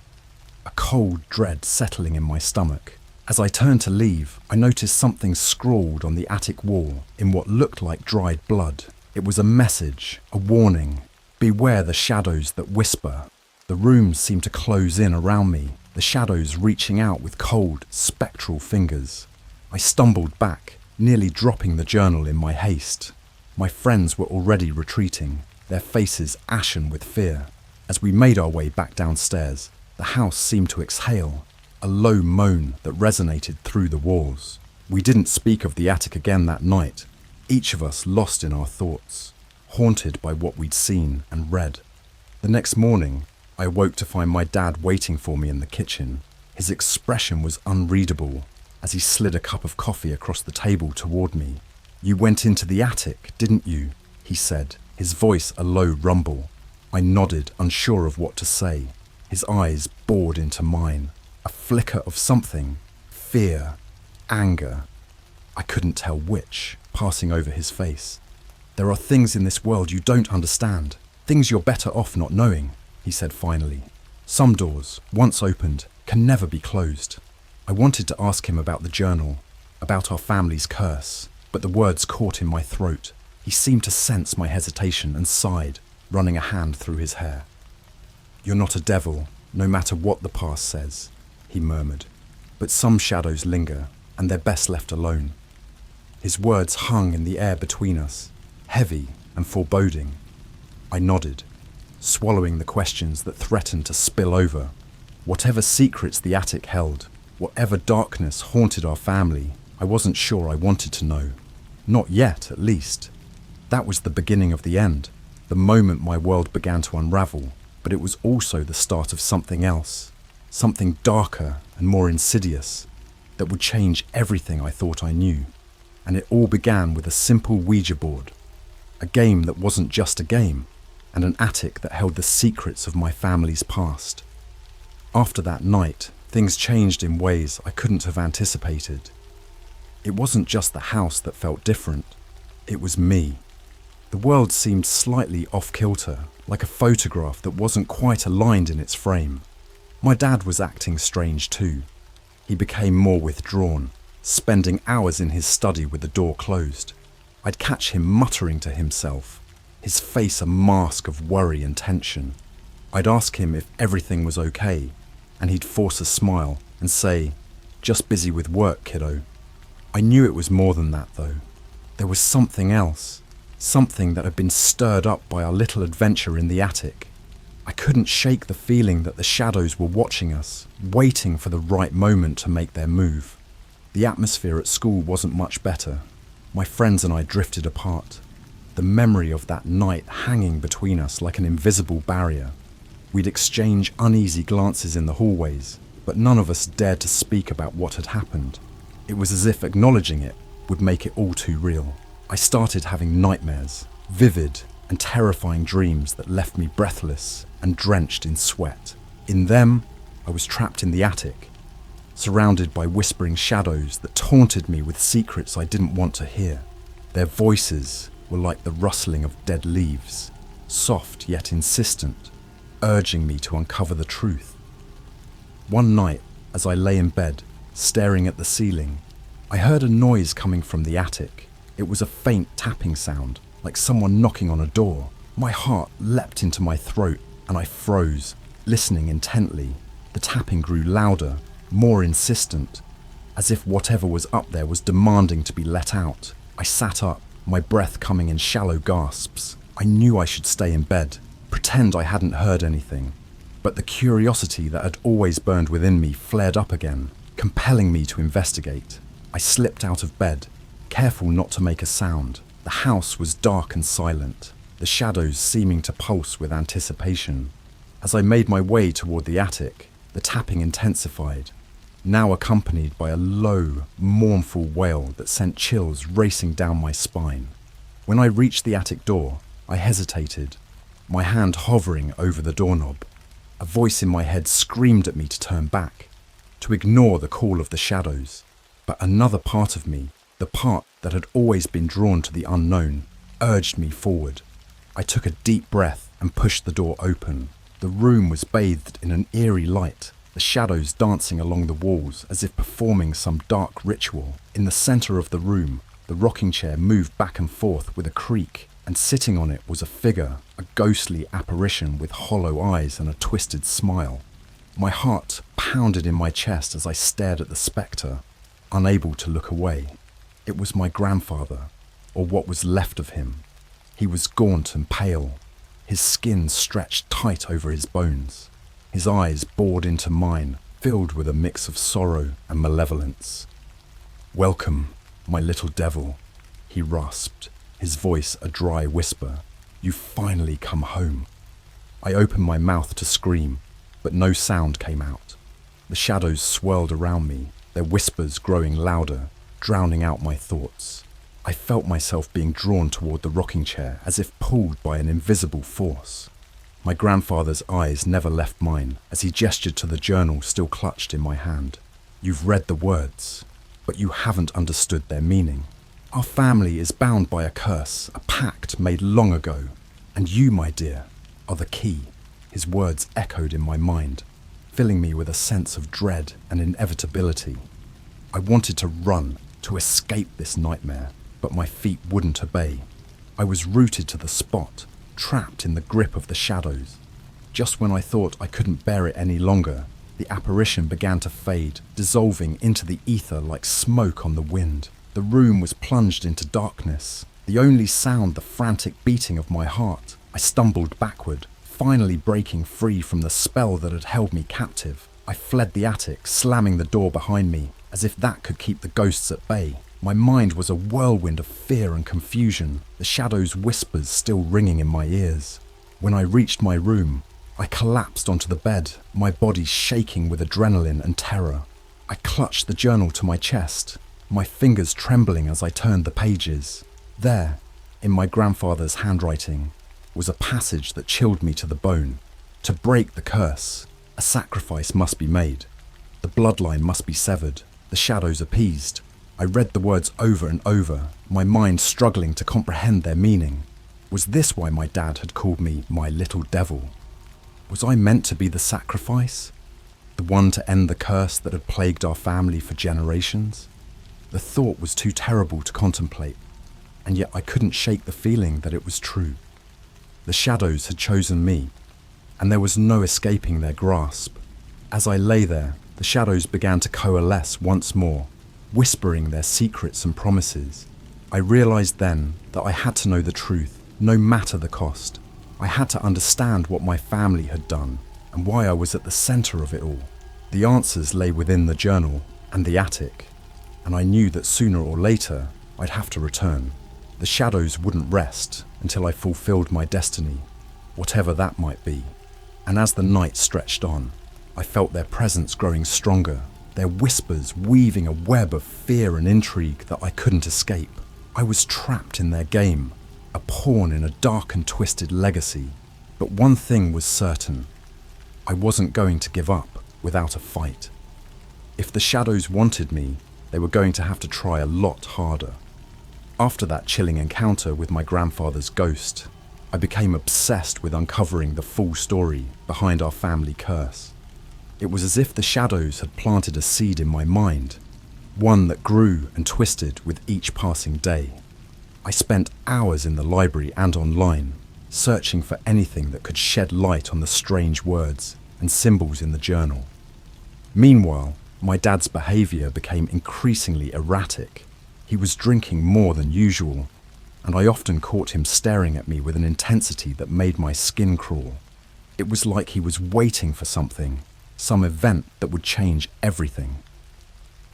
S1: a cold dread settling in my stomach. As I turned to leave, I noticed something scrawled on the attic wall in what looked like dried blood. It was a message, a warning. Beware the shadows that whisper. The room seemed to close in around me, the shadows reaching out with cold, spectral fingers. I stumbled back, nearly dropping the journal in my haste. My friends were already retreating, their faces ashen with fear. As we made our way back downstairs, the house seemed to exhale, a low moan that resonated through the walls. We didn't speak of the attic again that night, each of us lost in our thoughts, haunted by what we'd seen and read. The next morning, I awoke to find my dad waiting for me in the kitchen. His expression was unreadable as he slid a cup of coffee across the table toward me. "You went into the attic, didn't you?" he said, his voice a low rumble. I nodded, unsure of what to say. His eyes bored into mine, a flicker of something, fear, anger. I couldn't tell which, passing over his face. "There are things in this world you don't understand, things you're better off not knowing," he said finally. "Some doors, once opened, can never be closed." I wanted to ask him about the journal, about our family's curse, but the words caught in my throat. He seemed to sense my hesitation and sighed, running a hand through his hair. "You're not a devil, no matter what the past says," he murmured. "But some shadows linger, and they're best left alone." His words hung in the air between us, heavy and foreboding. I nodded, swallowing the questions that threatened to spill over. Whatever secrets the attic held, whatever darkness haunted our family, I wasn't sure I wanted to know. Not yet, at least. That was the beginning of the end, the moment my world began to unravel, but it was also the start of something else, something darker and more insidious, that would change everything I thought I knew. And it all began with a simple Ouija board, a game that wasn't just a game, and an attic that held the secrets of my family's past. After that night, things changed in ways I couldn't have anticipated. It wasn't just the house that felt different, it was me. The world seemed slightly off-kilter, like a photograph that wasn't quite aligned in its frame. My dad was acting strange too. He became more withdrawn, spending hours in his study with the door closed. I'd catch him muttering to himself, his face a mask of worry and tension. I'd ask him if everything was okay, and he'd force a smile and say, "Just busy with work, kiddo." I knew it was more than that, though. There was something else, something that had been stirred up by our little adventure in the attic. I couldn't shake the feeling that the shadows were watching us, waiting for the right moment to make their move. The atmosphere at school wasn't much better. My friends and I drifted apart, the memory of that night hanging between us like an invisible barrier. We'd exchange uneasy glances in the hallways, but none of us dared to speak about what had happened. It was as if acknowledging it would make it all too real. I started having nightmares, vivid and terrifying dreams that left me breathless and drenched in sweat. In them, I was trapped in the attic, surrounded by whispering shadows that taunted me with secrets I didn't want to hear. Their voices were like the rustling of dead leaves, soft yet insistent, urging me to uncover the truth. One night, as I lay in bed, staring at the ceiling, I heard a noise coming from the attic. It was a faint tapping sound, like someone knocking on a door. My heart leapt into my throat, and I froze, listening intently. The tapping grew louder, more insistent, as if whatever was up there was demanding to be let out. I sat up, my breath coming in shallow gasps. I knew I should stay in bed, pretend I hadn't heard anything. But the curiosity that had always burned within me flared up again, compelling me to investigate. I slipped out of bed, careful not to make a sound. The house was dark and silent, the shadows seeming to pulse with anticipation. As I made my way toward the attic, the tapping intensified, now accompanied by a low, mournful wail that sent chills racing down my spine. When I reached the attic door, I hesitated, my hand hovering over the doorknob. A voice in my head screamed at me to turn back, to ignore the call of the shadows. But another part of me, the part that had always been drawn to the unknown, urged me forward. I took a deep breath and pushed the door open. The room was bathed in an eerie light, the shadows dancing along the walls as if performing some dark ritual. In the center of the room, the rocking chair moved back and forth with a creak, and sitting on it was a figure, a ghostly apparition with hollow eyes and a twisted smile. My heart pounded in my chest as I stared at the spectre, unable to look away. It was my grandfather, or what was left of him. He was gaunt and pale, his skin stretched tight over his bones. His eyes bored into mine, filled with a mix of sorrow and malevolence. "Welcome, my little devil," he rasped, his voice a dry whisper. "You've finally come home." I opened my mouth to scream, but no sound came out. The shadows swirled around me, their whispers growing louder, drowning out my thoughts. I felt myself being drawn toward the rocking chair as if pulled by an invisible force. My grandfather's eyes never left mine as he gestured to the journal still clutched in my hand. "You've read the words, but you haven't understood their meaning. Our family is bound by a curse, a pact made long ago, and you, my dear, are the key." His words echoed in my mind, filling me with a sense of dread and inevitability. I wanted to run, to escape this nightmare, but my feet wouldn't obey. I was rooted to the spot, trapped in the grip of the shadows. Just when I thought I couldn't bear it any longer, the apparition began to fade, dissolving into the ether like smoke on the wind. The room was plunged into darkness, the only sound the frantic beating of my heart. I stumbled backward, finally breaking free from the spell that had held me captive. I fled the attic, slamming the door behind me, as if that could keep the ghosts at bay. My mind was a whirlwind of fear and confusion, the shadows' whispers still ringing in my ears. When I reached my room, I collapsed onto the bed, my body shaking with adrenaline and terror. I clutched the journal to my chest, my fingers trembling as I turned the pages. There, in my grandfather's handwriting, was a passage that chilled me to the bone. To break the curse, a sacrifice must be made. The bloodline must be severed, the shadows appeased. I read the words over and over, my mind struggling to comprehend their meaning. Was this why my dad had called me my little devil? Was I meant to be the sacrifice? The one to end the curse that had plagued our family for generations? The thought was too terrible to contemplate, and yet I couldn't shake the feeling that it was true. The shadows had chosen me, and there was no escaping their grasp. As I lay there, the shadows began to coalesce once more, whispering their secrets and promises. I realized then that I had to know the truth, no matter the cost. I had to understand what my family had done and why I was at the center of it all. The answers lay within the journal and the attic, and I knew that sooner or later I'd have to return. The shadows wouldn't rest until I fulfilled my destiny, whatever that might be. And as the night stretched on, I felt their presence growing stronger, their whispers weaving a web of fear and intrigue that I couldn't escape. I was trapped in their game, a pawn in a dark and twisted legacy. But one thing was certain: I wasn't going to give up without a fight. If the shadows wanted me, they were going to have to try a lot harder. After that chilling encounter with my grandfather's ghost, I became obsessed with uncovering the full story behind our family curse. It was as if the shadows had planted a seed in my mind, one that grew and twisted with each passing day. I spent hours in the library and online, searching for anything that could shed light on the strange words and symbols in the journal. Meanwhile, my dad's behaviour became increasingly erratic. He was drinking more than usual, and I often caught him staring at me with an intensity that made my skin crawl. It was like he was waiting for something, some event that would change everything.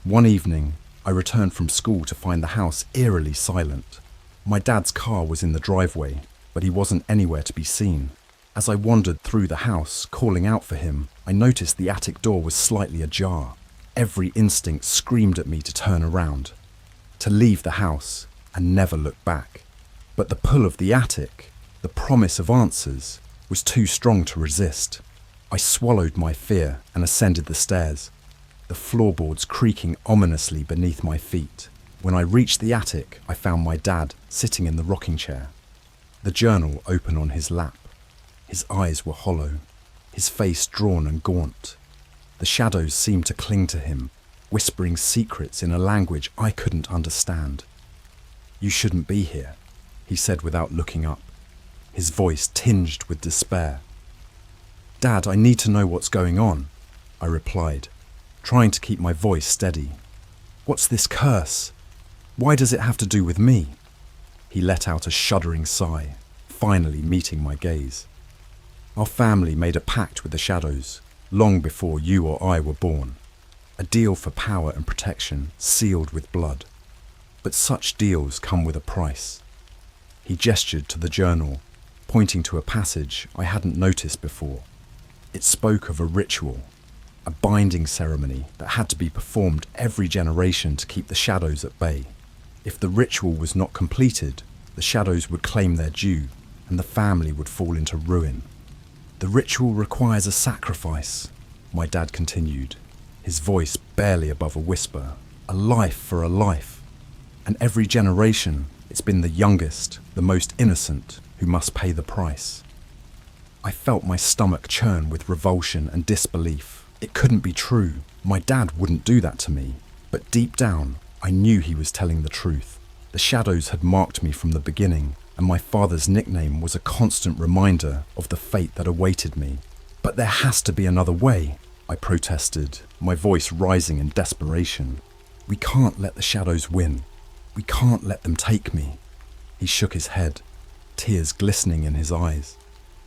S1: One evening, I returned from school to find the house eerily silent. My dad's car was in the driveway, but he wasn't anywhere to be seen. As I wandered through the house, calling out for him, I noticed the attic door was slightly ajar. Every instinct screamed at me to turn around, to leave the house and never look back. But the pull of the attic, the promise of answers, was too strong to resist. I swallowed my fear and ascended the stairs, the floorboards creaking ominously beneath my feet. When I reached the attic, I found my dad sitting in the rocking chair, the journal open on his lap. His eyes were hollow, his face drawn and gaunt. The shadows seemed to cling to him, whispering secrets in a language I couldn't understand. "You shouldn't be here," he said without looking up, his voice tinged with despair. "Dad, I need to know what's going on," I replied, trying to keep my voice steady. "What's this curse? Why does it have to do with me?" He let out a shuddering sigh, finally meeting my gaze. "Our family made a pact with the shadows long before you or I were born. A deal for power and protection sealed with blood. But such deals come with a price." He gestured to the journal, pointing to a passage I hadn't noticed before. It spoke of a ritual, a binding ceremony that had to be performed every generation to keep the shadows at bay. If the ritual was not completed, the shadows would claim their due, and the family would fall into ruin. "The ritual requires a sacrifice," my dad continued, his voice barely above a whisper. "A life for a life. And every generation, it's been the youngest, the most innocent, who must pay the price." I felt my stomach churn with revulsion and disbelief. It couldn't be true. My dad wouldn't do that to me. But deep down, I knew he was telling the truth. The shadows had marked me from the beginning, and my father's nickname was a constant reminder of the fate that awaited me. "But there has to be another way," I protested, my voice rising in desperation. "We can't let the shadows win. We can't let them take me." He shook his head, tears glistening in his eyes.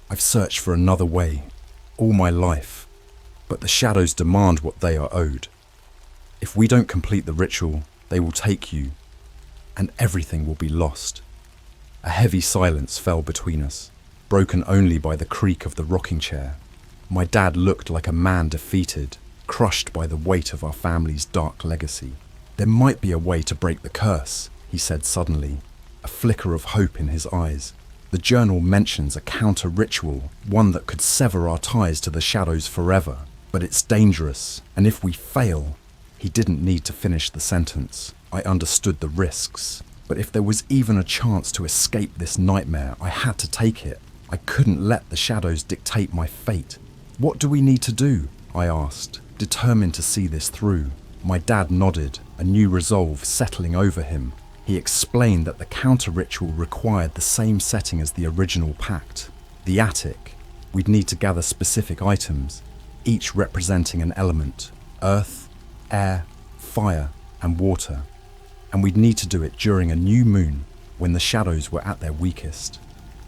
S1: "I've searched for another way, all my life, but the shadows demand what they are owed. If we don't complete the ritual, they will take you, and everything will be lost." A heavy silence fell between us, broken only by the creak of the rocking chair. My dad looked like a man defeated, crushed by the weight of our family's dark legacy. "There might be a way to break the curse," he said suddenly, a flicker of hope in his eyes. "The journal mentions a counter-ritual, one that could sever our ties to the shadows forever. But it's dangerous, and if we fail..." He didn't need to finish the sentence. I understood the risks. But if there was even a chance to escape this nightmare, I had to take it. I couldn't let the shadows dictate my fate. "What do we need to do?" I asked, determined to see this through. My dad nodded, a new resolve settling over him. He explained that the counter-ritual required the same setting as the original pact, the attic. We'd need to gather specific items, each representing an element: earth, air, fire, and water. And we'd need to do it during a new moon, when the shadows were at their weakest.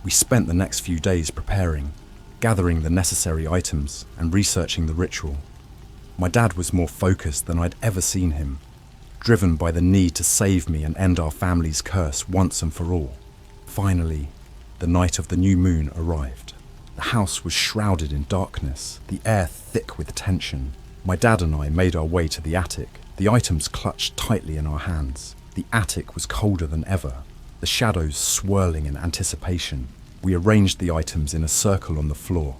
S1: We spent the next few days preparing, gathering the necessary items and researching the ritual. My dad was more focused than I'd ever seen him, driven by the need to save me and end our family's curse once and for all. Finally, the night of the new moon arrived. The house was shrouded in darkness, the air thick with tension. My dad and I made our way to the attic, the items clutched tightly in our hands. The attic was colder than ever, the shadows swirling in anticipation. We arranged the items in a circle on the floor,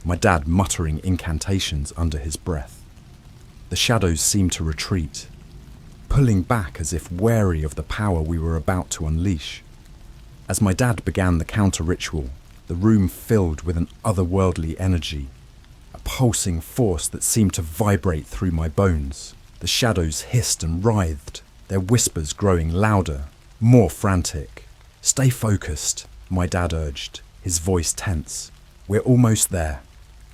S1: my dad muttering incantations under his breath. the shadows seemed to retreat, pulling back as if wary of the power we were about to unleash. As my dad began the counter-ritual, the room filled with an otherworldly energy, a pulsing force that seemed to vibrate through my bones. The shadows hissed and writhed, their whispers growing louder, more frantic. "Stay focused," my dad urged, his voice tense. "We're almost there."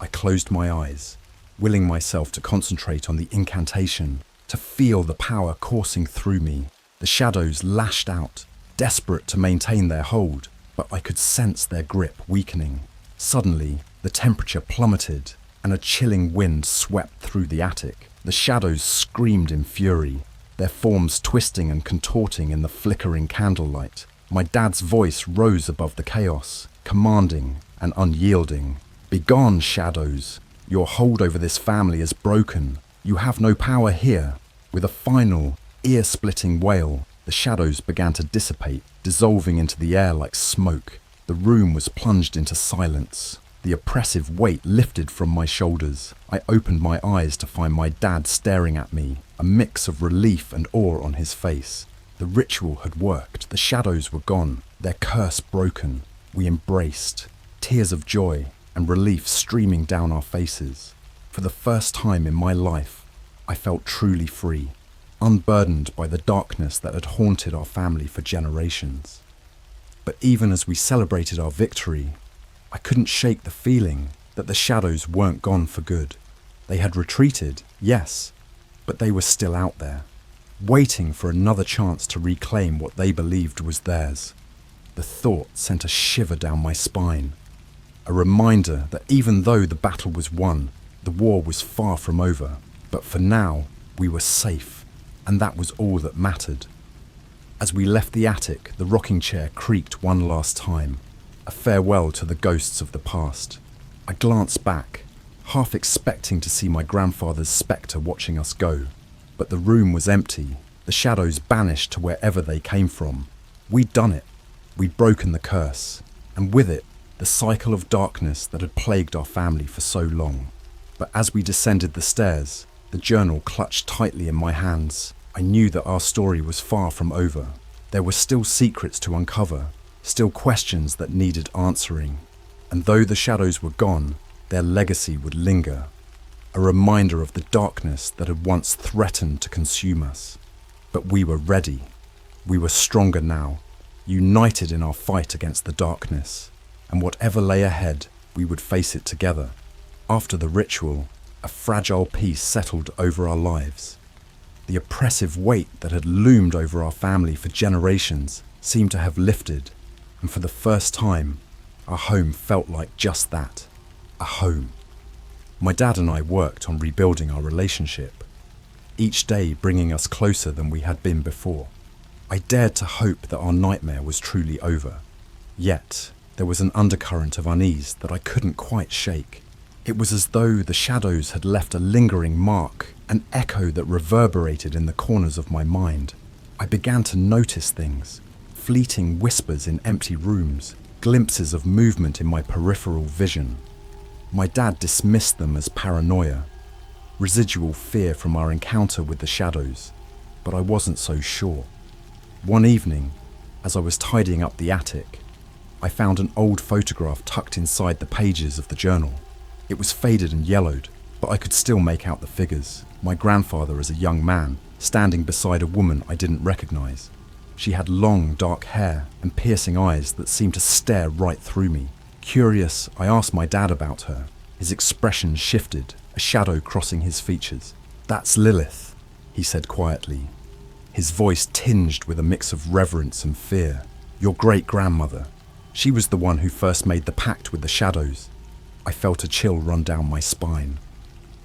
S1: I closed my eyes, willing myself to concentrate on the incantation, to feel the power coursing through me. The shadows lashed out, desperate to maintain their hold, but I could sense their grip weakening. Suddenly, the temperature plummeted, and a chilling wind swept through the attic. The shadows screamed in fury, their forms twisting and contorting in the flickering candlelight. My dad's voice rose above the chaos, commanding and unyielding. "Begone, shadows! Your hold over this family is broken. You have no power here." With a final, ear-splitting wail, the shadows began to dissipate, dissolving into the air like smoke. The room was plunged into silence. The oppressive weight lifted from my shoulders. I opened my eyes to find my dad staring at me, a mix of relief and awe on his face. The ritual had worked. The shadows were gone, their curse broken. We embraced, tears of joy and relief streaming down our faces. For the first time in my life, I felt truly free, unburdened by the darkness that had haunted our family for generations. But even as we celebrated our victory, I couldn't shake the feeling that the shadows weren't gone for good. They had retreated, yes, but they were still out there, waiting for another chance to reclaim what they believed was theirs. The thought sent a shiver down my spine, a reminder that even though the battle was won, the war was far from over. But for now, we were safe, and that was all that mattered. As we left the attic, the rocking chair creaked one last time, a farewell to the ghosts of the past. I glanced back, half expecting to see my grandfather's spectre watching us go. But the room was empty, the shadows banished to wherever they came from. We'd done it. We'd broken the curse, and with it, the cycle of darkness that had plagued our family for so long. But as we descended the stairs, the journal clutched tightly in my hands. I knew that our story was far from over. There were still secrets to uncover, still questions that needed answering. And though the shadows were gone, their legacy would linger, a reminder of the darkness that had once threatened to consume us. But we were ready. We were stronger now, united in our fight against the darkness. And whatever lay ahead, we would face it together. After the ritual, a fragile peace settled over our lives. The oppressive weight that had loomed over our family for generations seemed to have lifted, and for the first time, our home felt like just that, a home. My dad and I worked on rebuilding our relationship, each day bringing us closer than we had been before. I dared to hope that our nightmare was truly over. Yet, there was an undercurrent of unease that I couldn't quite shake. It was as though the shadows had left a lingering mark, an echo that reverberated in the corners of my mind. I began to notice things, fleeting whispers in empty rooms, glimpses of movement in my peripheral vision. My dad dismissed them as paranoia, residual fear from our encounter with the shadows, but I wasn't so sure. One evening, as I was tidying up the attic, I found an old photograph tucked inside the pages of the journal. It was faded and yellowed, but I could still make out the figures. My grandfather as a young man, standing beside a woman I didn't recognize. She had long, dark hair and piercing eyes that seemed to stare right through me. Curious, I asked my dad about her. His expression shifted, a shadow crossing his features. "That's Lilith," he said quietly, his voice tinged with a mix of reverence and fear. "Your great-grandmother. She was the one who first made the pact with the shadows." I felt a chill run down my spine.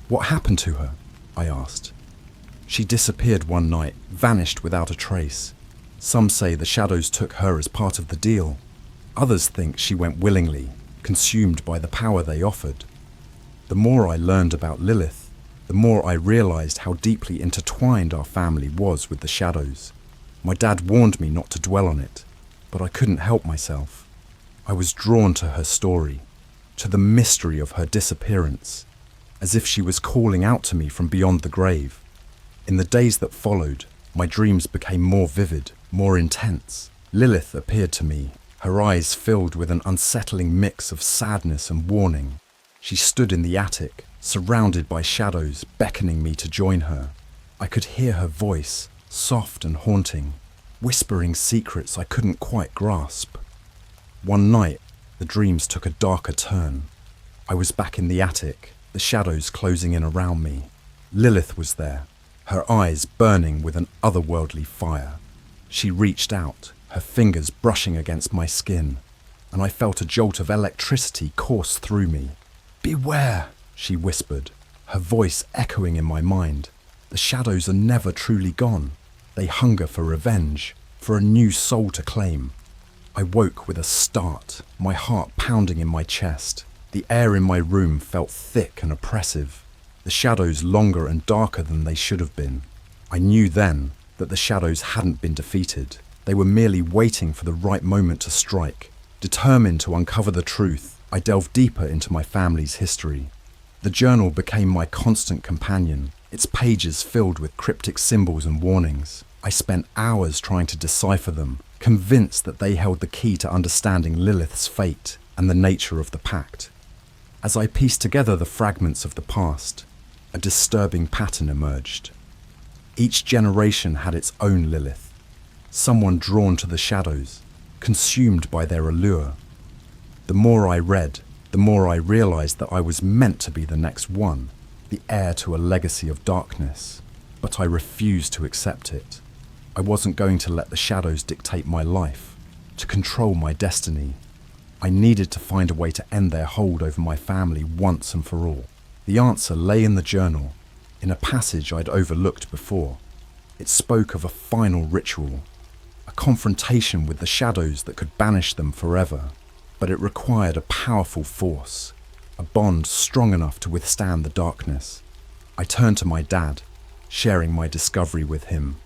S1: "What happened to her?" I asked. "She disappeared one night, vanished without a trace. Some say the shadows took her as part of the deal. Others think she went willingly, consumed by the power they offered." The more I learned about Lilith, the more I realized how deeply intertwined our family was with the shadows. My dad warned me not to dwell on it, but I couldn't help myself. I was drawn to her story, to the mystery of her disappearance, as if she was calling out to me from beyond the grave. In the days that followed, my dreams became more vivid, more intense. Lilith appeared to me, her eyes filled with an unsettling mix of sadness and warning. She stood in the attic, surrounded by shadows, beckoning me to join her. I could hear her voice, soft and haunting, whispering secrets I couldn't quite grasp. One night, the dreams took a darker turn. I was back in the attic, the shadows closing in around me. Lilith was there, her eyes burning with an otherworldly fire. She reached out, her fingers brushing against my skin, and I felt a jolt of electricity course through me. "Beware," she whispered, her voice echoing in my mind. The shadows are never truly gone. They hunger for revenge, for a new soul to claim. I woke with a start, my heart pounding in my chest. The air in my room felt thick and oppressive, the shadows longer and darker than they should have been. I knew then that the shadows hadn't been defeated. They were merely waiting for the right moment to strike. Determined to uncover the truth, I delved deeper into my family's history. The journal became my constant companion, its pages filled with cryptic symbols and warnings. I spent hours trying to decipher them, convinced that they held the key to understanding Lilith's fate and the nature of the pact. As I pieced together the fragments of the past, a disturbing pattern emerged. Each generation had its own Lilith, someone drawn to the shadows, consumed by their allure. The more I read, the more I realized that I was meant to be the next one, the heir to a legacy of darkness. But I refused to accept it. I wasn't going to let the shadows dictate my life, to control my destiny. I needed to find a way to end their hold over my family once and for all. The answer lay in the journal, in a passage I'd overlooked before. It spoke of a final ritual, a confrontation with the shadows that could banish them forever. But it required a powerful force, a bond strong enough to withstand the darkness. I turned to my dad, sharing my discovery with him.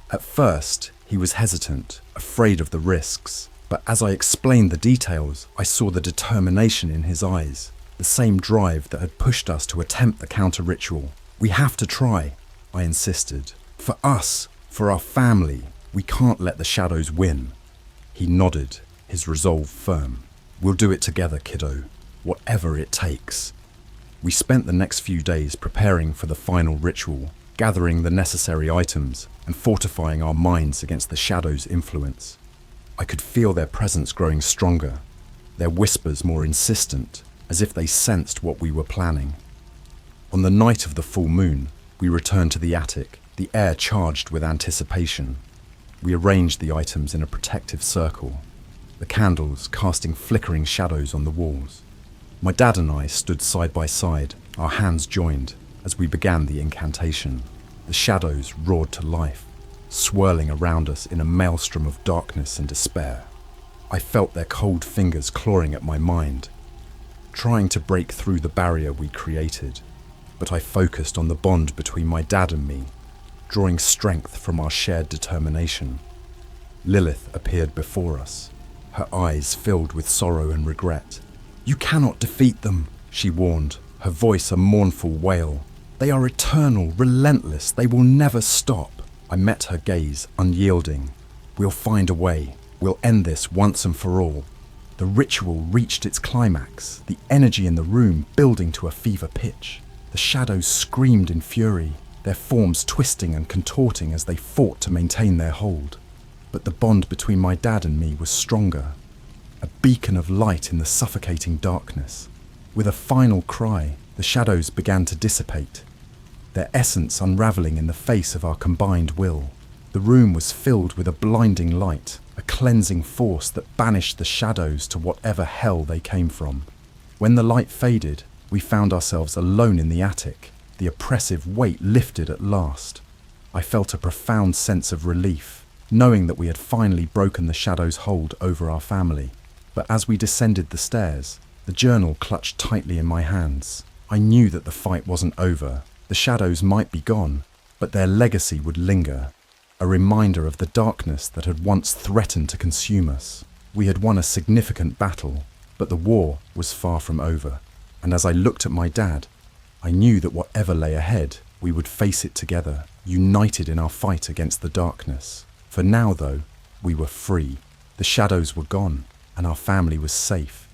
S1: At first, he was hesitant, afraid of the risks. But as I explained the details, I saw the determination in his eyes, the same drive that had pushed us to attempt the counter-ritual. "We have to try," I insisted. "For us, for our family, we can't let the shadows win." He nodded, his resolve firm. "We'll do it together, kiddo, whatever it takes." We spent the next few days preparing for the final ritual, gathering the necessary items and fortifying our minds against the shadows' influence. I could feel their presence growing stronger, their whispers more insistent, as if they sensed what we were planning. On the night of the full moon, we returned to the attic, the air charged with anticipation. We arranged the items in a protective circle, the candles casting flickering shadows on the walls. My dad and I stood side by side, our hands joined, as we began the incantation. The shadows roared to life, swirling around us in a maelstrom of darkness and despair. I felt their cold fingers clawing at my mind, trying to break through the barrier we created. But I focused on the bond between my dad and me, drawing strength from our shared determination. Lilith appeared before us, her eyes filled with sorrow and regret. "You cannot defeat them," she warned, her voice a mournful wail. "They are eternal, relentless, they will never stop." I met her gaze, unyielding. "We'll find a way. We'll end this once and for all." The ritual reached its climax, the energy in the room building to a fever pitch. The shadows screamed in fury, their forms twisting and contorting as they fought to maintain their hold. But the bond between my dad and me was stronger, a beacon of light in the suffocating darkness. With a final cry, the shadows began to dissipate, their essence unraveling in the face of our combined will. The room was filled with a blinding light, a cleansing force that banished the shadows to whatever hell they came from. When the light faded, we found ourselves alone in the attic, the oppressive weight lifted at last. I felt a profound sense of relief, knowing that we had finally broken the shadows' hold over our family. But as we descended the stairs, the journal clutched tightly in my hands. I knew that the fight wasn't over. The shadows might be gone, but their legacy would linger, a reminder of the darkness that had once threatened to consume us. We had won a significant battle, but the war was far from over. And as I looked at my dad, I knew that whatever lay ahead, we would face it together, united in our fight against the darkness. For now, though, we were free. The shadows were gone, and our family was safe.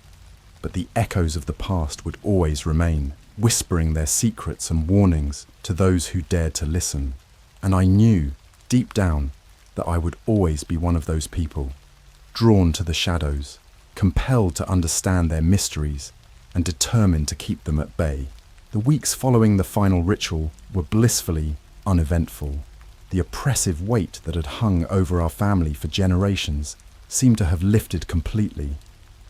S1: But the echoes of the past would always remain, whispering their secrets and warnings to those who dared to listen. And I knew, deep down, that I would always be one of those people, drawn to the shadows, compelled to understand their mysteries, and determined to keep them at bay. The weeks following the final ritual were blissfully uneventful. The oppressive weight that had hung over our family for generations seemed to have lifted completely.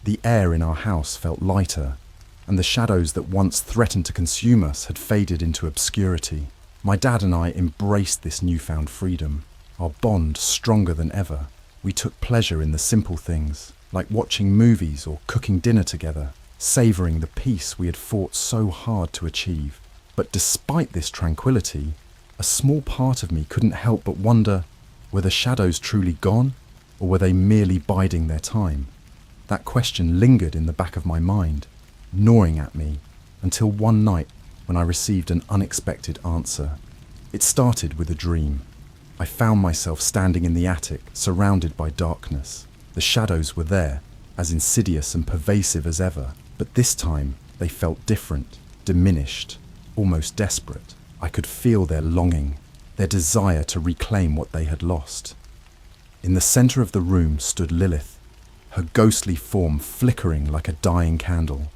S1: The air in our house felt lighter, and the shadows that once threatened to consume us had faded into obscurity. My dad and I embraced this newfound freedom, our bond stronger than ever. We took pleasure in the simple things, like watching movies or cooking dinner together, savouring the peace we had fought so hard to achieve. But despite this tranquility, a small part of me couldn't help but wonder, were the shadows truly gone, or were they merely biding their time? That question lingered in the back of my mind, gnawing at me, until one night when I received an unexpected answer. It started with a dream. I found myself standing in the attic, surrounded by darkness. The shadows were there, as insidious and pervasive as ever, but this time they felt different, diminished, almost desperate. I could feel their longing, their desire to reclaim what they had lost. In the centre of the room stood Lilith, her ghostly form flickering like a dying candle.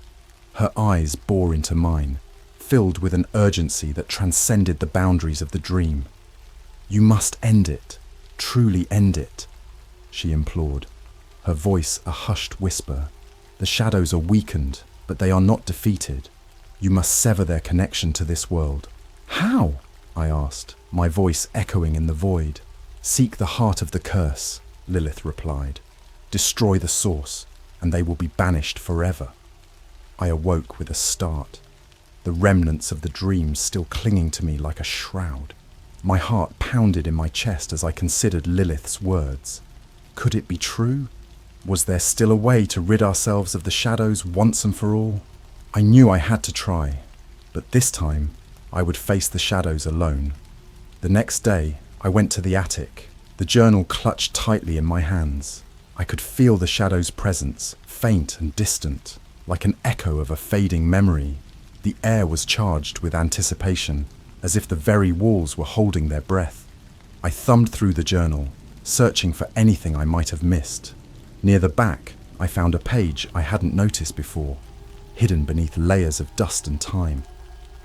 S1: Her eyes bore into mine, filled with an urgency that transcended the boundaries of the dream. "You must end it, truly end it," she implored, her voice a hushed whisper. "The shadows are weakened, but they are not defeated. You must sever their connection to this world." "How?" I asked, my voice echoing in the void. "Seek the heart of the curse," Lilith replied. "Destroy the source, and they will be banished forever." I awoke with a start, the remnants of the dream still clinging to me like a shroud. My heart pounded in my chest as I considered Lilith's words. Could it be true? Was there still a way to rid ourselves of the shadows once and for all? I knew I had to try, but this time I would face the shadows alone. The next day, I went to the attic, the journal clutched tightly in my hands. I could feel the shadow's presence, faint and distant, like an echo of a fading memory. The air was charged with anticipation, as if the very walls were holding their breath. I thumbed through the journal, searching for anything I might have missed. Near the back, I found a page I hadn't noticed before, hidden beneath layers of dust and time.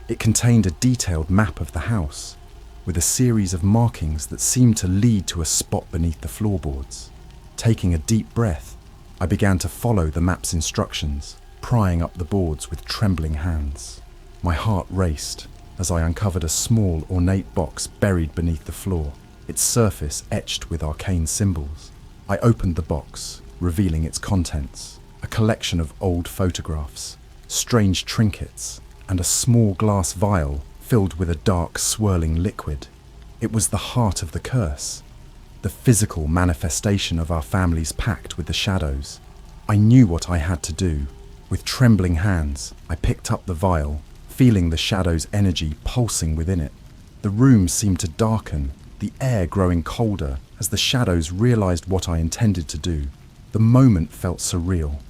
S1: It contained a detailed map of the house, with a series of markings that seemed to lead to a spot beneath the floorboards. Taking a deep breath, I began to follow the map's instructions, prying up the boards with trembling hands. My heart raced as I uncovered a small, ornate box buried beneath the floor, its surface etched with arcane symbols. I opened the box, revealing its contents: a collection of old photographs, strange trinkets, and a small glass vial filled with a dark, swirling liquid. It was the heart of the curse, the physical manifestation of our family's pact with the shadows. I knew what I had to do. With trembling hands, I picked up the vial, feeling the shadow's energy pulsing within it. The room seemed to darken, the air growing colder as the shadows realized what I intended to do. The moment felt surreal,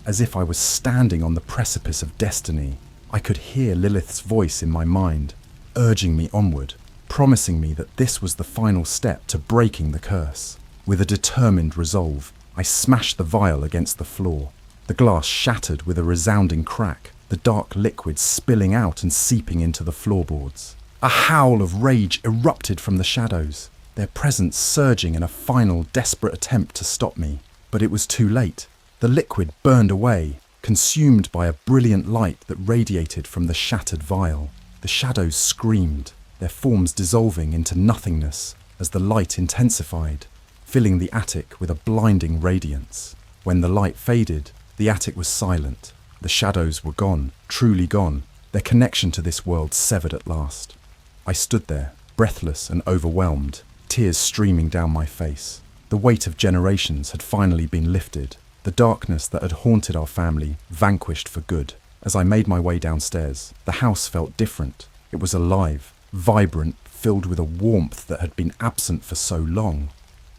S1: as if I was standing on the precipice of destiny. I could hear Lilith's voice in my mind, urging me onward, promising me that this was the final step to breaking the curse. With a determined resolve, I smashed the vial against the floor. The glass shattered with a resounding crack, the dark liquid spilling out and seeping into the floorboards. A howl of rage erupted from the shadows, their presence surging in a final, desperate attempt to stop me. But it was too late. The liquid burned away, consumed by a brilliant light that radiated from the shattered vial. The shadows screamed, their forms dissolving into nothingness as the light intensified, filling the attic with a blinding radiance. When the light faded, the attic was silent. The shadows were gone, truly gone, their connection to this world severed at last. I stood there, breathless and overwhelmed, tears streaming down my face. The weight of generations had finally been lifted, the darkness that had haunted our family vanquished for good. As I made my way downstairs, the house felt different. It was alive, vibrant, filled with a warmth that had been absent for so long.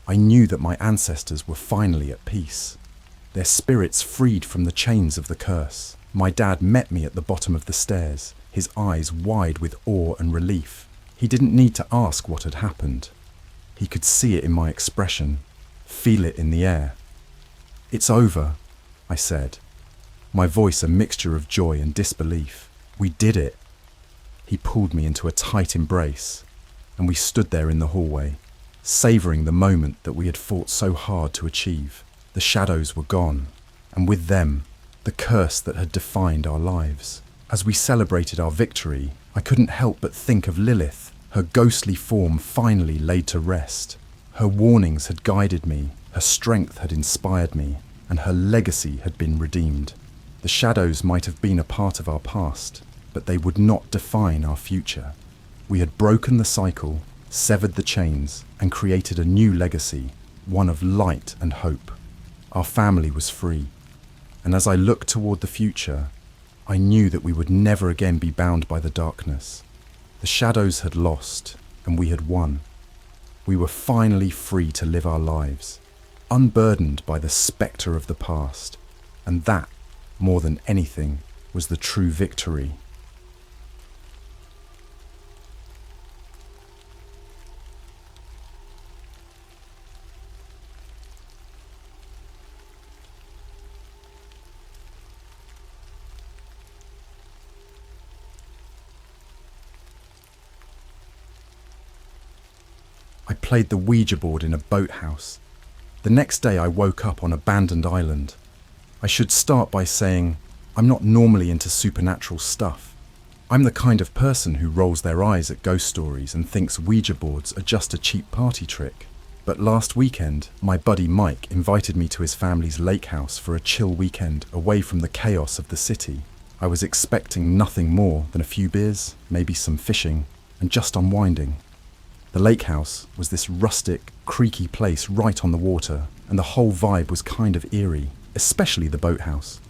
S1: I knew that my ancestors were finally at peace. Their spirits freed from the chains of the curse. My dad met me at the bottom of the stairs, his eyes wide with awe and relief. He didn't need to ask what had happened. He could see it in my expression, feel it in the air. "It's over," I said, my voice a mixture of joy and disbelief. "We did it." He pulled me into a tight embrace, and we stood there in the hallway, savouring the moment that we had fought so hard to achieve. The shadows were gone, and with them, the curse that had defined our lives. As we celebrated our victory, I couldn't help but think of Lilith, her ghostly form finally laid to rest. Her warnings had guided me, her strength had inspired me, and her legacy had been redeemed. The shadows might have been a part of our past, but they would not define our future. We had broken the cycle, severed the chains, and created a new legacy, one of light and hope. Our family was free, and as I looked toward the future, I knew that we would never again be bound by the darkness. The shadows had lost, and we had won. We were finally free to live our lives, unburdened by the spectre of the past, and that, more than anything, was the true victory. I played the Ouija board in a boathouse. The next day I woke up on an abandoned island. I should start by saying, I'm not normally into supernatural stuff. I'm the kind of person who rolls their eyes at ghost stories and thinks Ouija boards are just a cheap party trick. But last weekend, my buddy Mike invited me to his family's lake house for a chill weekend away from the chaos of the city. I was expecting nothing more than a few beers, maybe some fishing, and just unwinding. The lake house was this rustic, creaky place right on the water, and the whole vibe was kind of eerie, especially the boathouse.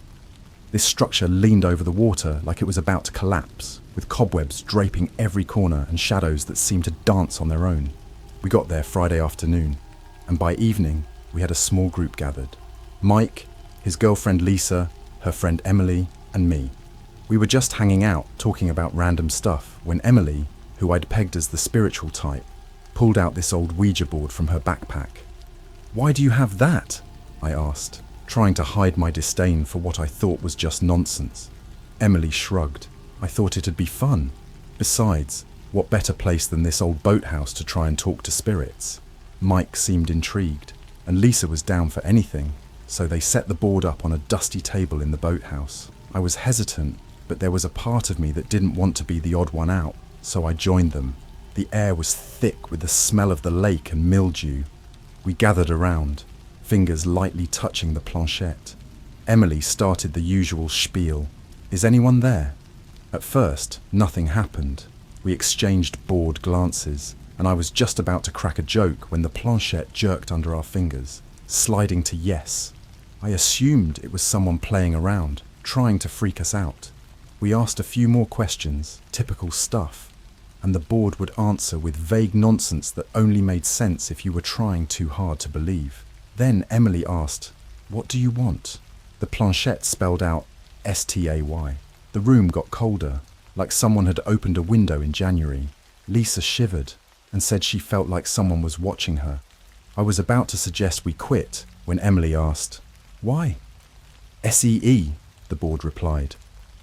S1: This structure leaned over the water like it was about to collapse, with cobwebs draping every corner and shadows that seemed to dance on their own. We got there Friday afternoon, and by evening, we had a small group gathered. Mike, his girlfriend Lisa, her friend Emily, and me. We were just hanging out, talking about random stuff, when Emily, who I'd pegged as the spiritual type, pulled out this old Ouija board from her backpack. "Why do you have that?" I asked, trying to hide my disdain for what I thought was just nonsense. Emily shrugged. "I thought it'd be fun. Besides, what better place than this old boathouse to try and talk to spirits?" Mike seemed intrigued, and Lisa was down for anything, so they set the board up on a dusty table in the boathouse. I was hesitant, but there was a part of me that didn't want to be the odd one out, so I joined them. The air was thick with the smell of the lake and mildew. We gathered around, fingers lightly touching the planchette. Emily started the usual spiel. "Is anyone there?" At first, nothing happened. We exchanged bored glances, and I was just about to crack a joke when the planchette jerked under our fingers, sliding to yes. I assumed it was someone playing around, trying to freak us out. We asked a few more questions, typical stuff, and the board would answer with vague nonsense that only made sense if you were trying too hard to believe. Then Emily asked, "What do you want?" The planchette spelled out STAY. The room got colder, like someone had opened a window in January. Lisa shivered and said she felt like someone was watching her. I was about to suggest we quit when Emily asked, "Why?" "SEE," the board replied.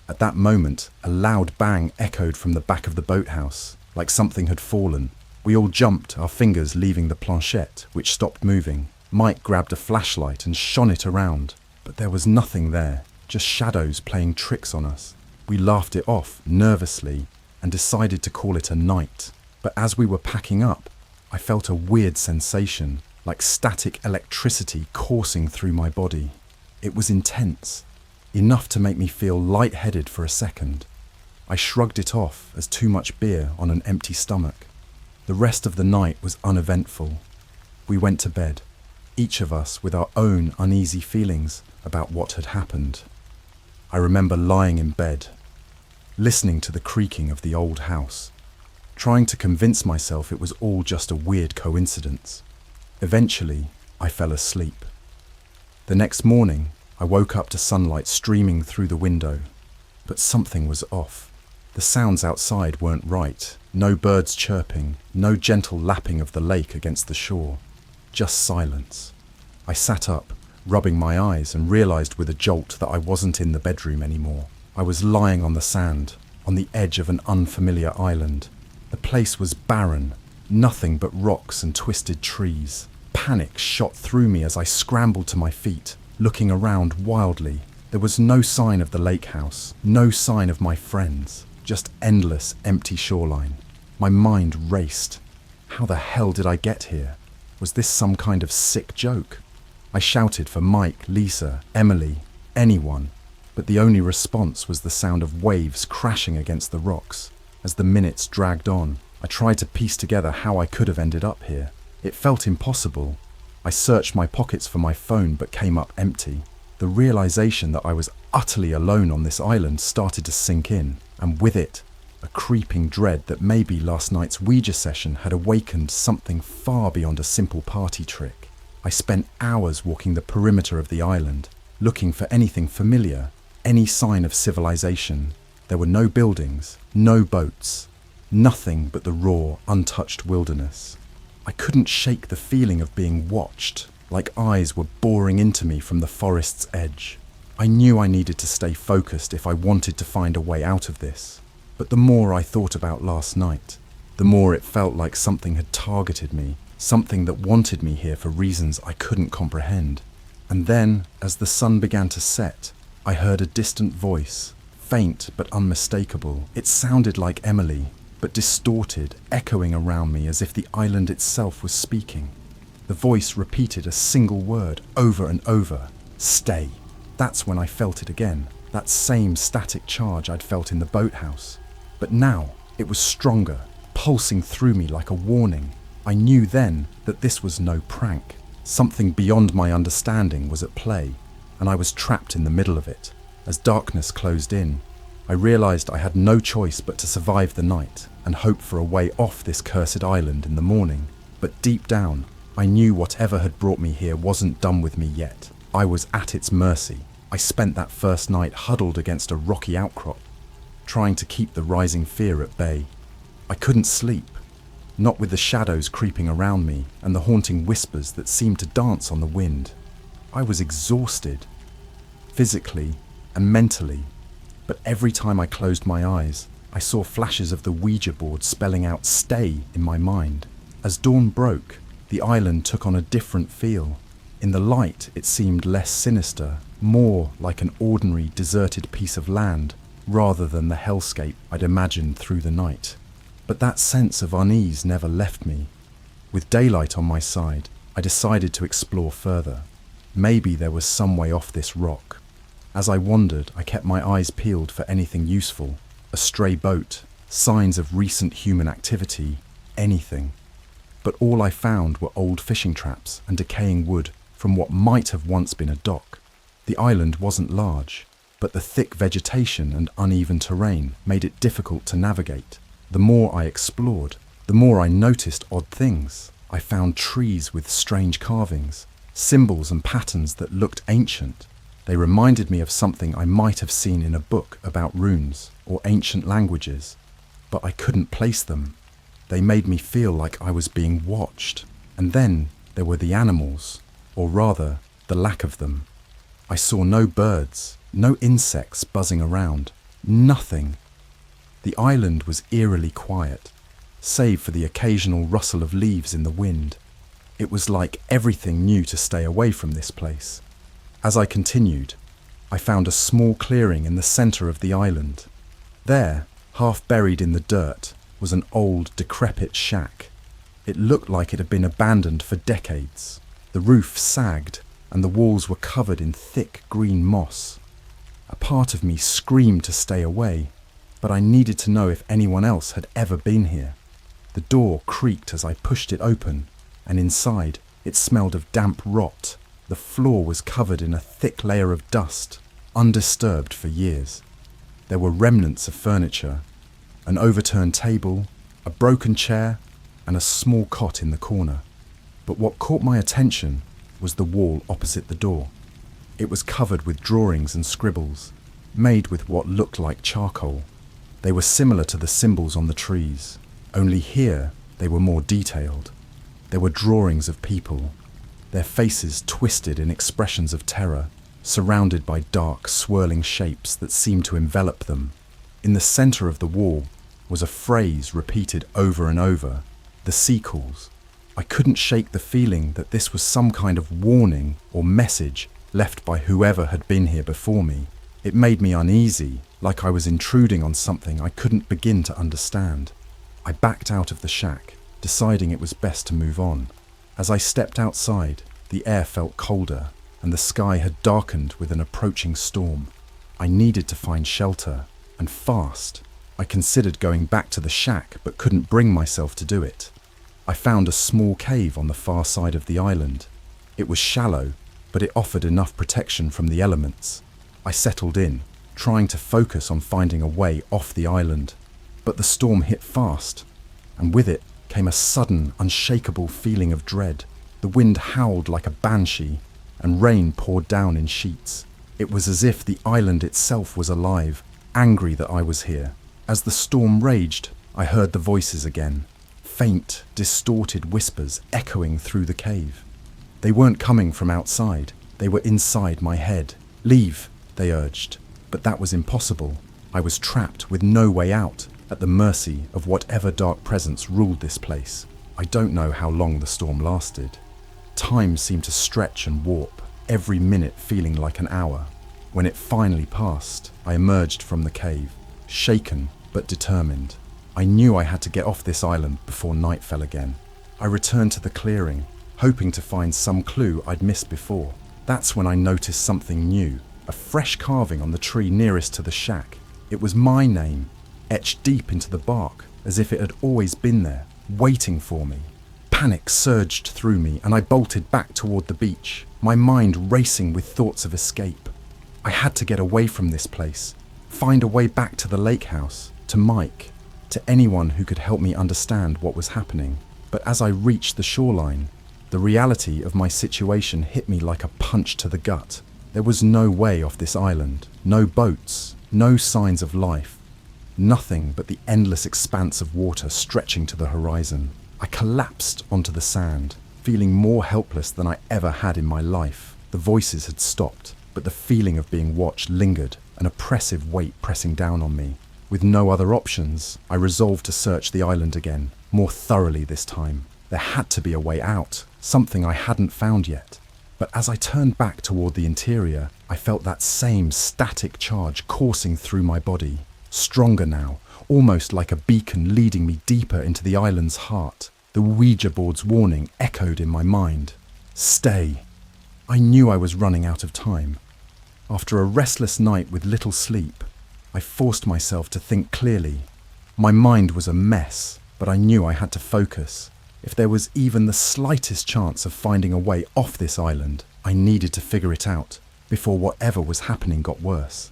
S1: At that moment, a loud bang echoed from the back of the boathouse, like something had fallen. We all jumped, our fingers leaving the planchette, which stopped moving. Mike grabbed a flashlight and shone it around, but there was nothing there, just shadows playing tricks on us. We laughed it off, nervously, and decided to call it a night. But as we were packing up, I felt a weird sensation, like static electricity coursing through my body. It was intense, enough to make me feel lightheaded for a second. I shrugged it off as too much beer on an empty stomach. The rest of the night was uneventful. We went to bed, each of us with our own uneasy feelings about what had happened. I remember lying in bed, listening to the creaking of the old house, trying to convince myself it was all just a weird coincidence. Eventually, I fell asleep. The next morning, I woke up to sunlight streaming through the window, but something was off. The sounds outside weren't right. No birds chirping, no gentle lapping of the lake against the shore, just silence. I sat up, rubbing my eyes, and realized with a jolt that I wasn't in the bedroom anymore. I was lying on the sand, on the edge of an unfamiliar island. The place was barren, nothing but rocks and twisted trees. Panic shot through me as I scrambled to my feet, looking around wildly. There was no sign of the lake house, no sign of my friends, just endless empty shoreline. My mind raced. How the hell did I get here? Was this some kind of sick joke? I shouted for Mike, Lisa, Emily, anyone, but the only response was the sound of waves crashing against the rocks. As the minutes dragged on, I tried to piece together how I could have ended up here. It felt impossible. I searched my pockets for my phone but came up empty. The realization that I was utterly alone on this island started to sink in, and with it, a creeping dread that maybe last night's Ouija session had awakened something far beyond a simple party trick. I spent hours walking the perimeter of the island, looking for anything familiar, any sign of civilization. There were no buildings, no boats, nothing but the raw, untouched wilderness. I couldn't shake the feeling of being watched, like eyes were boring into me from the forest's edge. I knew I needed to stay focused if I wanted to find a way out of this. But the more I thought about last night, the more it felt like something had targeted me, something that wanted me here for reasons I couldn't comprehend. And then, as the sun began to set, I heard a distant voice, faint but unmistakable. It sounded like Emily, but distorted, echoing around me as if the island itself was speaking. The voice repeated a single word over and over: stay. That's when I felt it again, that same static charge I'd felt in the boathouse. But now it was stronger, pulsing through me like a warning. I knew then that this was no prank. Something beyond my understanding was at play, and I was trapped in the middle of it. As darkness closed in, I realized I had no choice but to survive the night and hope for a way off this cursed island in the morning. But deep down, I knew whatever had brought me here wasn't done with me yet. I was at its mercy. I spent that first night huddled against a rocky outcrop, trying to keep the rising fear at bay. I couldn't sleep, not with the shadows creeping around me and the haunting whispers that seemed to dance on the wind. I was exhausted, physically and mentally, but every time I closed my eyes, I saw flashes of the Ouija board spelling out "stay" in my mind. As dawn broke, the island took on a different feel. In the light, it seemed less sinister, more like an ordinary deserted piece of land, rather than the hellscape I'd imagined through the night. But that sense of unease never left me. With daylight on my side, I decided to explore further. Maybe there was some way off this rock. As I wandered, I kept my eyes peeled for anything useful. A stray boat, signs of recent human activity, anything. But all I found were old fishing traps and decaying wood from what might have once been a dock. The island wasn't large, but the thick vegetation and uneven terrain made it difficult to navigate. The more I explored, the more I noticed odd things. I found trees with strange carvings, symbols and patterns that looked ancient. They reminded me of something I might have seen in a book about runes or ancient languages, but I couldn't place them. They made me feel like I was being watched. And then there were the animals, or rather, the lack of them. I saw no birds, no insects buzzing around, nothing. The island was eerily quiet, save for the occasional rustle of leaves in the wind. It was like everything knew to stay away from this place. As I continued, I found a small clearing in the center of the island. There, half buried in the dirt, was an old, decrepit shack. It looked like it had been abandoned for decades. The roof sagged, and the walls were covered in thick green moss. A part of me screamed to stay away, but I needed to know if anyone else had ever been here. The door creaked as I pushed it open, and inside it smelled of damp rot. The floor was covered in a thick layer of dust. undisturbed for years. There were remnants of furniture, an overturned table, a broken chair, and a small cot in the corner. But what caught my attention was the wall opposite the door. It was covered with drawings and scribbles, made with what looked like charcoal. They were similar to the symbols on the trees, only here they were more detailed. There were drawings of people, their faces twisted in expressions of terror, surrounded by dark, swirling shapes that seemed to envelop them. In the center of the wall was a phrase repeated over and over, the sequels. I couldn't shake the feeling that this was some kind of warning or message left by whoever had been here before me. It made me uneasy, like I was intruding on something I couldn't begin to understand. I backed out of the shack, deciding it was best to move on. As I stepped outside, the air felt colder, and the sky had darkened with an approaching storm. I needed to find shelter, and fast. I considered going back to the shack, but couldn't bring myself to do it. I found a small cave on the far side of the island. It was shallow, but it offered enough protection from the elements. I settled in, trying to focus on finding a way off the island. But the storm hit fast, and with it came a sudden, unshakable feeling of dread. The wind howled like a banshee, and rain poured down in sheets. It was as if the island itself was alive, angry that I was here. As the storm raged, I heard the voices again, faint, distorted whispers echoing through the cave. They weren't coming from outside, they were inside my head. Leave, they urged, but that was impossible. I was trapped with no way out, at the mercy of whatever dark presence ruled this place. I don't know how long the storm lasted. Time seemed to stretch and warp, every minute feeling like an hour. When it finally passed, I emerged from the cave, shaken but determined. I knew I had to get off this island before night fell again. I returned to the clearing, hoping to find some clue I'd missed before. That's when I noticed something new, a fresh carving on the tree nearest to the shack. It was my name, etched deep into the bark, as if it had always been there, waiting for me. Panic surged through me, and I bolted back toward the beach, my mind racing with thoughts of escape. I had to get away from this place, find a way back to the lake house, to Mike, to anyone who could help me understand what was happening. But as I reached the shoreline, the reality of my situation hit me like a punch to the gut. There was no way off this island, no boats, no signs of life, nothing but the endless expanse of water stretching to the horizon. I collapsed onto the sand, feeling more helpless than I ever had in my life. The voices had stopped, but the feeling of being watched lingered, an oppressive weight pressing down on me. With no other options, I resolved to search the island again, more thoroughly this time. There had to be a way out, something I hadn't found yet. But as I turned back toward the interior, I felt that same static charge coursing through my body, stronger now, almost like a beacon leading me deeper into the island's heart. The Ouija board's warning echoed in my mind. Stay. I knew I was running out of time. After a restless night with little sleep, I forced myself to think clearly. My mind was a mess, but I knew I had to focus. If there was even the slightest chance of finding a way off this island, I needed to figure it out before whatever was happening got worse.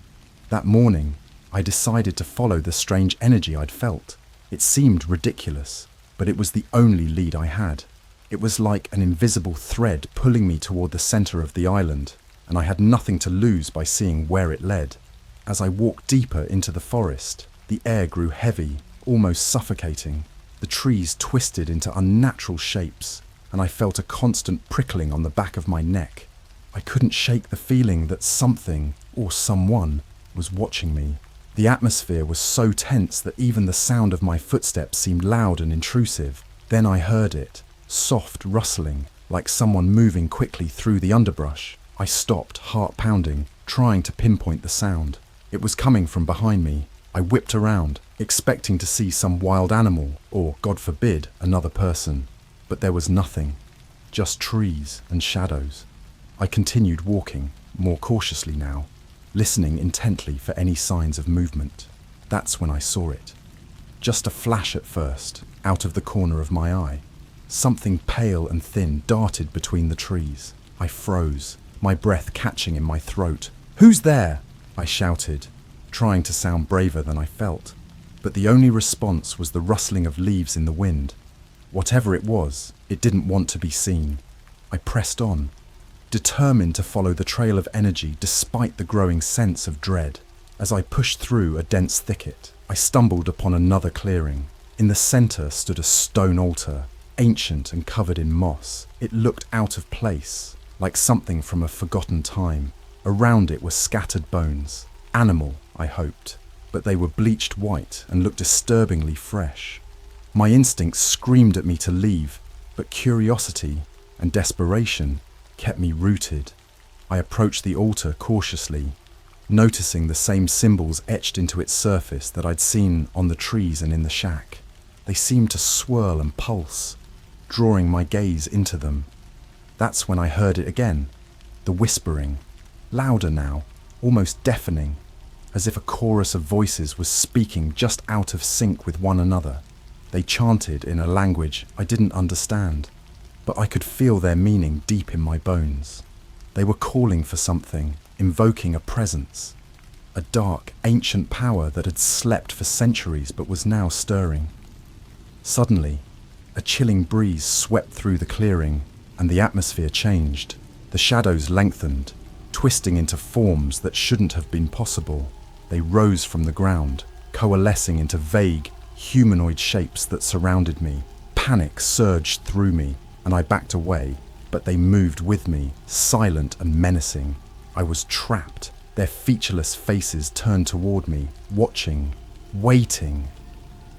S1: That morning, I decided to follow the strange energy I'd felt. It seemed ridiculous, but it was the only lead I had. It was like an invisible thread pulling me toward the center of the island, and I had nothing to lose by seeing where it led. As I walked deeper into the forest, the air grew heavy, almost suffocating. The trees twisted into unnatural shapes, and I felt a constant prickling on the back of my neck. I couldn't shake the feeling that something, or someone, was watching me. The atmosphere was so tense that even the sound of my footsteps seemed loud and intrusive. Then I heard it, soft rustling, like someone moving quickly through the underbrush. I stopped, heart pounding, trying to pinpoint the sound. It was coming from behind me. I whipped around, expecting to see some wild animal, or, God forbid, another person. But there was nothing, just trees and shadows. I continued walking, more cautiously now, listening intently for any signs of movement. That's when I saw it. Just a flash at first, out of the corner of my eye. Something pale and thin darted between the trees. I froze, my breath catching in my throat. "Who's there?" I shouted, trying to sound braver than I felt. But the only response was the rustling of leaves in the wind. Whatever it was, it didn't want to be seen. I pressed on, determined to follow the trail of energy despite the growing sense of dread. As I pushed through a dense thicket, I stumbled upon another clearing. In the center stood a stone altar, ancient and covered in moss. It looked out of place, like something from a forgotten time. Around it were scattered bones. Animal, I hoped, but they were bleached white and looked disturbingly fresh. My instincts screamed at me to leave, but curiosity and desperation kept me rooted. I approached the altar cautiously, noticing the same symbols etched into its surface that I'd seen on the trees and in the shack. They seemed to swirl and pulse, drawing my gaze into them. That's when I heard it again, the whispering, louder now, almost deafening, as if a chorus of voices was speaking just out of sync with one another. They chanted in a language I didn't understand, but I could feel their meaning deep in my bones. They were calling for something, invoking a presence, a dark, ancient power that had slept for centuries but was now stirring. Suddenly, a chilling breeze swept through the clearing, and the atmosphere changed. The shadows lengthened, twisting into forms that shouldn't have been possible. They rose from the ground, coalescing into vague, humanoid shapes that surrounded me. Panic surged through me, and I backed away, but they moved with me, silent and menacing. I was trapped. Their featureless faces turned toward me, watching, waiting.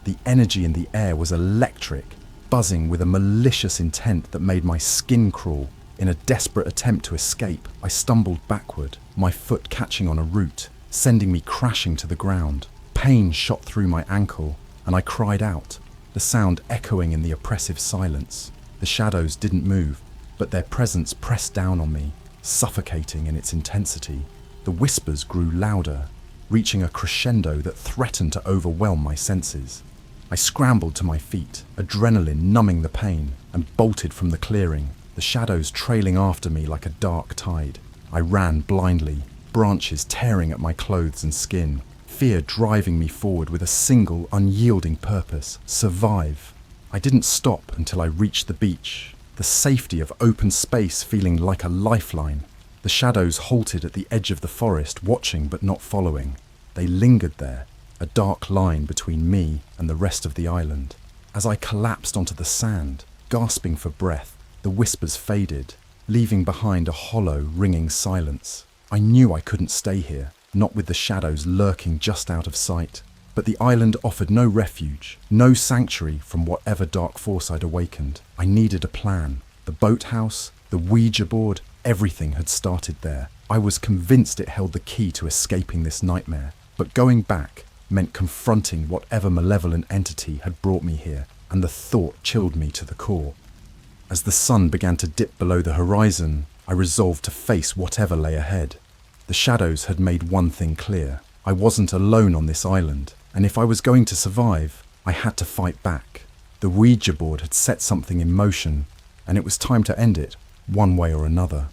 S1: The energy in the air was electric, buzzing with a malicious intent that made my skin crawl. In a desperate attempt to escape, I stumbled backward, my foot catching on a root, sending me crashing to the ground. Pain shot through my ankle, and I cried out, the sound echoing in the oppressive silence. The shadows didn't move, but their presence pressed down on me, suffocating in its intensity. The whispers grew louder, reaching a crescendo that threatened to overwhelm my senses. I scrambled to my feet, adrenaline numbing the pain, and bolted from the clearing, the shadows trailing after me like a dark tide. I ran blindly, branches tearing at my clothes and skin, fear driving me forward with a single, unyielding purpose: survive. I didn't stop until I reached the beach, the safety of open space feeling like a lifeline. The shadows halted at the edge of the forest, watching but not following. They lingered there, a dark line between me and the rest of the island. As I collapsed onto the sand, gasping for breath, the whispers faded, leaving behind a hollow, ringing silence. I knew I couldn't stay here, not with the shadows lurking just out of sight. But the island offered no refuge, no sanctuary from whatever dark force I'd awakened. I needed a plan. The boathouse, the Ouija board, everything had started there. I was convinced it held the key to escaping this nightmare. But going back meant confronting whatever malevolent entity had brought me here, and the thought chilled me to the core. As the sun began to dip below the horizon, I resolved to face whatever lay ahead. The shadows had made one thing clear. I wasn't alone on this island, and if I was going to survive, I had to fight back. The Ouija board had set something in motion, and it was time to end it, one way or another.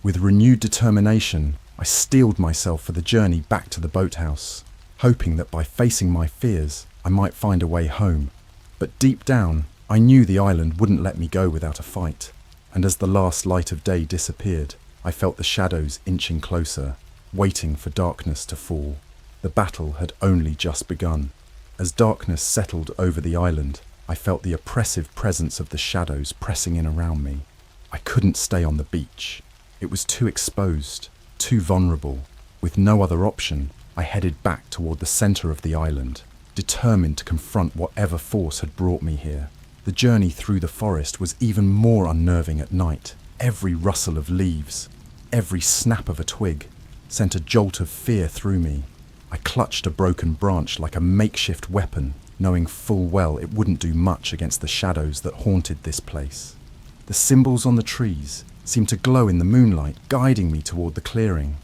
S1: With renewed determination, I steeled myself for the journey back to the boathouse, hoping that by facing my fears, I might find a way home. But deep down, I knew the island wouldn't let me go without a fight, and as the last light of day disappeared, I felt the shadows inching closer, waiting for darkness to fall. The battle had only just begun. As darkness settled over the island, I felt the oppressive presence of the shadows pressing in around me. I couldn't stay on the beach. It was too exposed, too vulnerable. With no other option, I headed back toward the center of the island, determined to confront whatever force had brought me here. The journey through the forest was even more unnerving at night. Every rustle of leaves, every snap of a twig, sent a jolt of fear through me. I clutched a broken branch like a makeshift weapon, knowing full well it wouldn't do much against the shadows that haunted this place. The symbols on the trees seemed to glow in the moonlight, guiding me toward the clearing.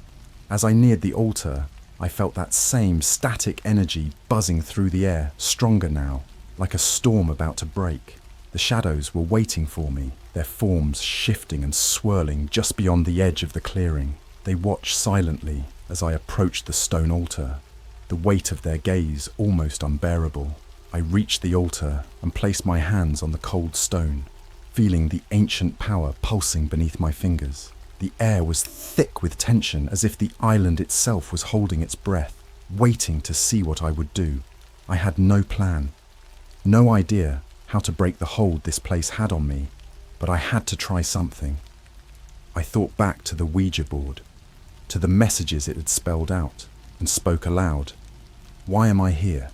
S1: As I neared the altar, I felt that same static energy buzzing through the air, stronger now, like a storm about to break. The shadows were waiting for me, their forms shifting and swirling just beyond the edge of the clearing. They watched silently as I approached the stone altar, the weight of their gaze almost unbearable. I reached the altar and placed my hands on the cold stone, feeling the ancient power pulsing beneath my fingers. The air was thick with tension, as if the island itself was holding its breath, waiting to see what I would do. I had no plan, no idea how to break the hold this place had on me, but I had to try something. I thought back to the Ouija board, to the messages it had spelled out, and spoke aloud. Why am I here?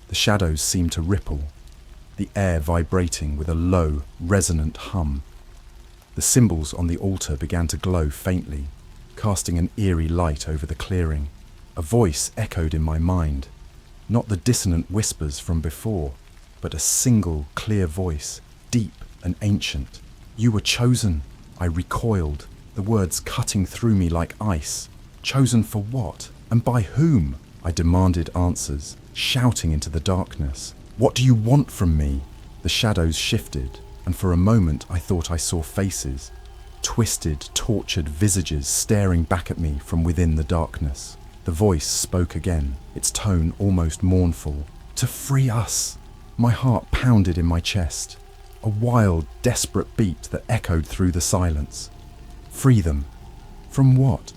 S1: The shadows seemed to ripple, the air vibrating with a low, resonant hum. The symbols on the altar began to glow faintly, casting an eerie light over the clearing. A voice echoed in my mind, not the dissonant whispers from before, but a single, clear voice, deep and ancient. You were chosen. I recoiled, the words cutting through me like ice. Chosen for what? And by whom? I demanded answers, shouting into the darkness. What do you want from me? The shadows shifted, and for a moment I thought I saw faces, twisted, tortured visages staring back at me from within the darkness. The voice spoke again, its tone almost mournful. To free us! My heart pounded in my chest, a wild, desperate beat that echoed through the silence. Free them? From what?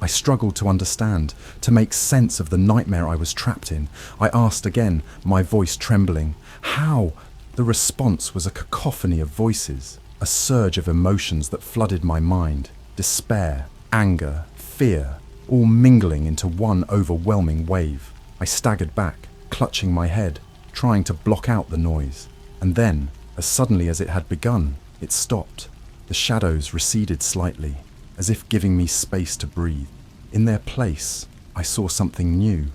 S1: I struggled to understand, to make sense of the nightmare I was trapped in. I asked again, my voice trembling. How? The response was a cacophony of voices, a surge of emotions that flooded my mind. Despair, anger, fear, all mingling into one overwhelming wave. I staggered back, clutching my head, trying to block out the noise. And then, as suddenly as it had begun, it stopped. The shadows receded slightly, as if giving me space to breathe. In their place, I saw something new.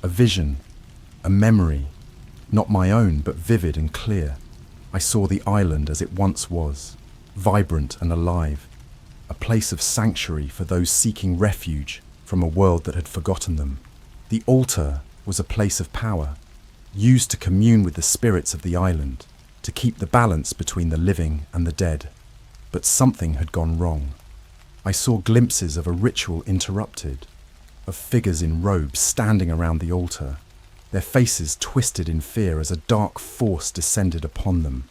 S1: A vision, a memory, not my own, but vivid and clear. I saw the island as it once was, vibrant and alive, a place of sanctuary for those seeking refuge from a world that had forgotten them. The altar was a place of power, used to commune with the spirits of the island, to keep the balance between the living and the dead. But something had gone wrong. I saw glimpses of a ritual interrupted, of figures in robes standing around the altar, their faces twisted in fear as a dark force descended upon them.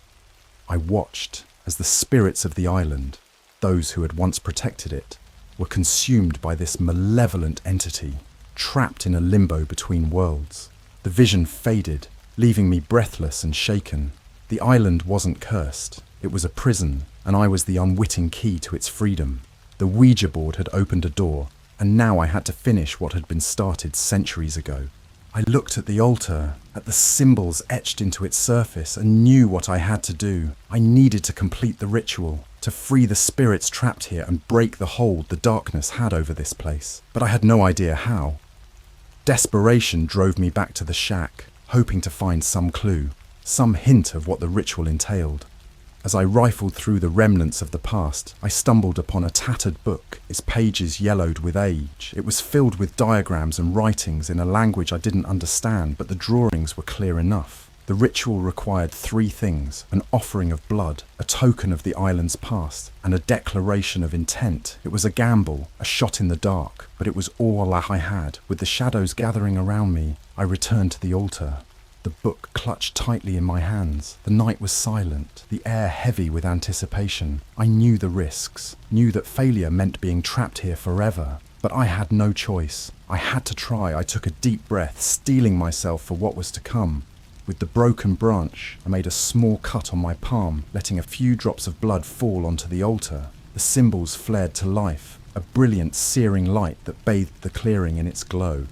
S1: I watched as the spirits of the island, those who had once protected it, were consumed by this malevolent entity, trapped in a limbo between worlds. The vision faded, leaving me breathless and shaken. The island wasn't cursed. It was a prison, and I was the unwitting key to its freedom. The Ouija board had opened a door, and now I had to finish what had been started centuries ago. I looked at the altar, at the symbols etched into its surface, and knew what I had to do. I needed to complete the ritual, to free the spirits trapped here and break the hold the darkness had over this place. But I had no idea how. Desperation drove me back to the shack, hoping to find some clue, some hint of what the ritual entailed. As I rifled through the remnants of the past, I stumbled upon a tattered book, its pages yellowed with age. It was filled with diagrams and writings in a language I didn't understand, but the drawings were clear enough. The ritual required 3 things: an offering of blood, a token of the island's past, and a declaration of intent. It was a gamble, a shot in the dark, but it was all I had. With the shadows gathering around me, I returned to the altar. The book clutched tightly in my hands. The night was silent, the air heavy with anticipation. I knew the risks, knew that failure meant being trapped here forever. But I had no choice. I had to try. I took a deep breath, steeling myself for what was to come. With the broken branch, I made a small cut on my palm, letting a few drops of blood fall onto the altar. The symbols flared to life, a brilliant, searing light that bathed the clearing in its glow.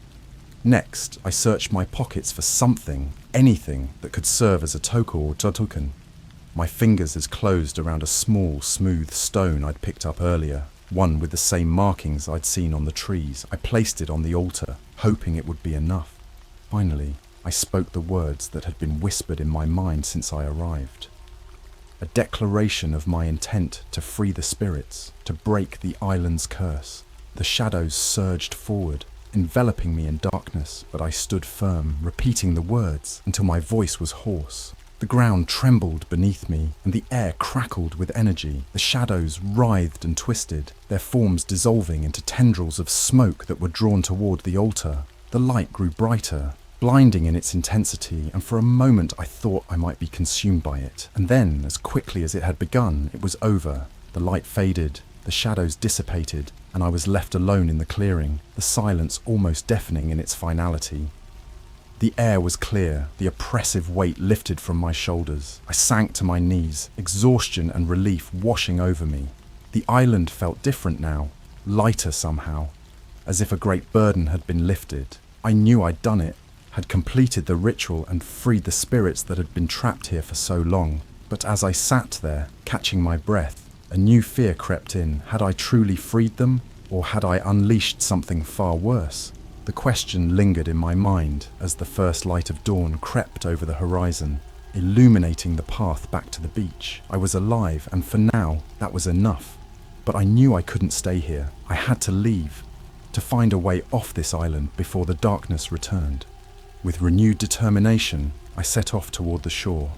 S1: Next, I searched my pockets for something, anything that could serve as a token. My fingers had closed around a small, smooth stone I'd picked up earlier, one with the same markings I'd seen on the trees. I placed it on the altar, hoping it would be enough. Finally, I spoke the words that had been whispered in my mind since I arrived. A declaration of my intent to free the spirits, to break the island's curse. The shadows surged forward, enveloping me in darkness, but I stood firm, repeating the words until my voice was hoarse. The ground trembled beneath me, and the air crackled with energy. The shadows writhed and twisted, their forms dissolving into tendrils of smoke that were drawn toward the altar. The light grew brighter, blinding in its intensity, and for a moment I thought I might be consumed by it. And then, as quickly as it had begun, it was over. The light faded, the shadows dissipated, and I was left alone in the clearing, the silence almost deafening in its finality. The air was clear, the oppressive weight lifted from my shoulders. I sank to my knees, exhaustion and relief washing over me. The island felt different now, lighter somehow, as if a great burden had been lifted. I knew I'd done it, had completed the ritual and freed the spirits that had been trapped here for so long. But as I sat there, catching my breath, a new fear crept in. Had I truly freed them, or had I unleashed something far worse? The question lingered in my mind as the first light of dawn crept over the horizon, illuminating the path back to the beach. I was alive, and for now, that was enough. But I knew I couldn't stay here. I had to leave, to find a way off this island before the darkness returned. With renewed determination, I set off toward the shore,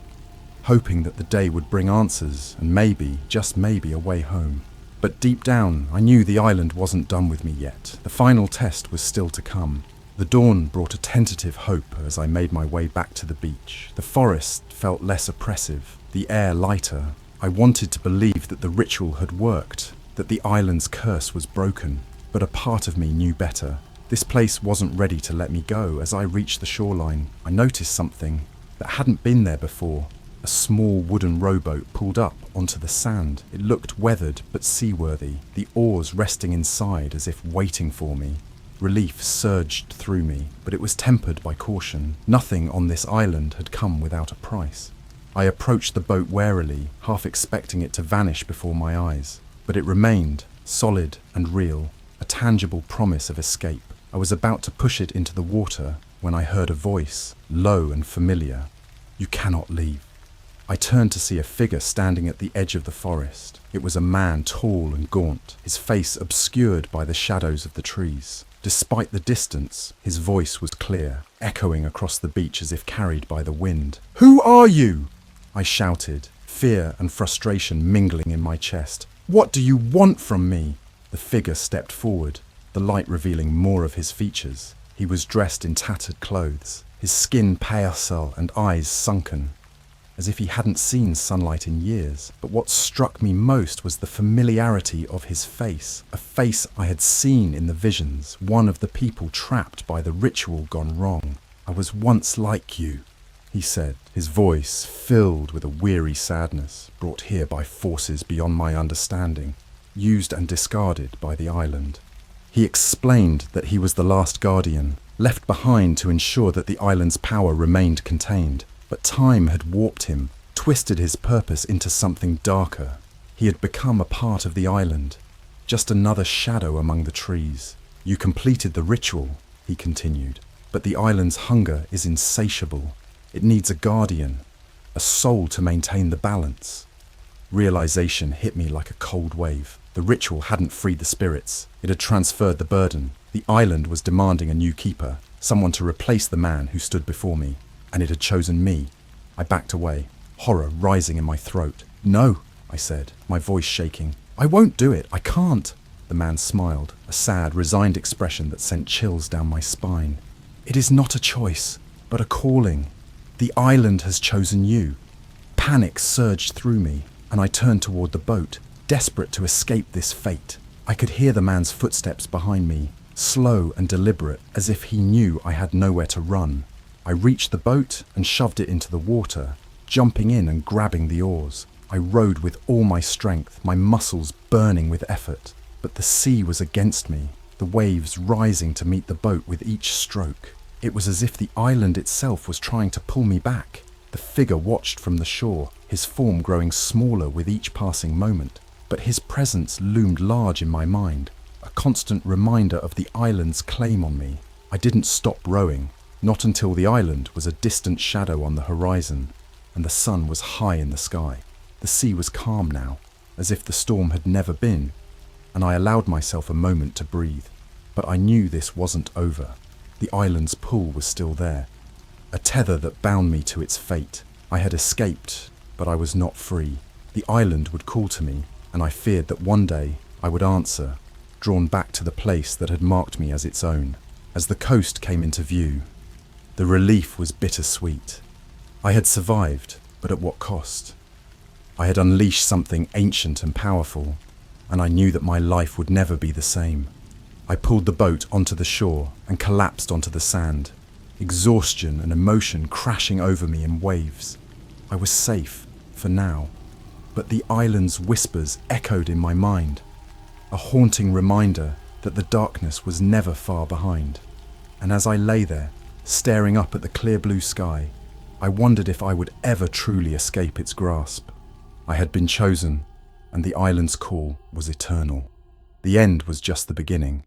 S1: hoping that the day would bring answers and maybe, just maybe, a way home. But deep down, I knew the island wasn't done with me yet. The final test was still to come. The dawn brought a tentative hope as I made my way back to the beach. The forest felt less oppressive, the air lighter. I wanted to believe that the ritual had worked, that the island's curse was broken. But a part of me knew better. This place wasn't ready to let me go. As I reached the shoreline, I noticed something that hadn't been there before. A small wooden rowboat pulled up onto the sand. It looked weathered but seaworthy, the oars resting inside as if waiting for me. Relief surged through me, but it was tempered by caution. Nothing on this island had come without a price. I approached the boat warily, half expecting it to vanish before my eyes. But it remained, solid and real, a tangible promise of escape. I was about to push it into the water when I heard a voice, low and familiar. "You cannot leave." I turned to see a figure standing at the edge of the forest. It was a man tall and gaunt, his face obscured by the shadows of the trees. Despite the distance, his voice was clear, echoing across the beach as if carried by the wind. "Who are you?" I shouted, fear and frustration mingling in my chest. "What do you want from me?" The figure stepped forward, the light revealing more of his features. He was dressed in tattered clothes, his skin pale and eyes sunken, as if he hadn't seen sunlight in years. But what struck me most was the familiarity of his face, a face I had seen in the visions, one of the people trapped by the ritual gone wrong. "I was once like you," he said, his voice filled with a weary sadness, brought here by forces beyond my understanding, used and discarded by the island. He explained that he was the last guardian, left behind to ensure that the island's power remained contained. But time had warped him, twisted his purpose into something darker. He had become a part of the island, just another shadow among the trees. "You completed the ritual," he continued, "but the island's hunger is insatiable. It needs a guardian, a soul to maintain the balance." Realization hit me like a cold wave. The ritual hadn't freed the spirits. It had transferred the burden. The island was demanding a new keeper, someone to replace the man who stood before me. And it had chosen me. I backed away, horror rising in my throat. "No," I said, my voice shaking. "I won't do it. I can't." The man smiled, a sad, resigned expression that sent chills down my spine. "It is not a choice, but a calling. The island has chosen you." Panic surged through me, and I turned toward the boat, desperate to escape this fate. I could hear the man's footsteps behind me, slow and deliberate, as if he knew I had nowhere to run. I reached the boat and shoved it into the water, jumping in and grabbing the oars. I rowed with all my strength, my muscles burning with effort. But the sea was against me, the waves rising to meet the boat with each stroke. It was as if the island itself was trying to pull me back. The figure watched from the shore, his form growing smaller with each passing moment. But his presence loomed large in my mind, a constant reminder of the island's claim on me. I didn't stop rowing. Not until the island was a distant shadow on the horizon, and the sun was high in the sky. The sea was calm now, as if the storm had never been, and I allowed myself a moment to breathe. But I knew this wasn't over. The island's pull was still there, a tether that bound me to its fate. I had escaped, but I was not free. The island would call to me, and I feared that one day I would answer, drawn back to the place that had marked me as its own. As the coast came into view, the relief was bittersweet. I had survived, but at what cost? I had unleashed something ancient and powerful, and I knew that my life would never be the same. I pulled the boat onto the shore and collapsed onto the sand, exhaustion and emotion crashing over me in waves. I was safe, for now, but the island's whispers echoed in my mind, a haunting reminder that the darkness was never far behind. And as I lay there, staring up at the clear blue sky, I wondered if I would ever truly escape its grasp. I had been chosen, and the island's call was eternal. The end was just the beginning.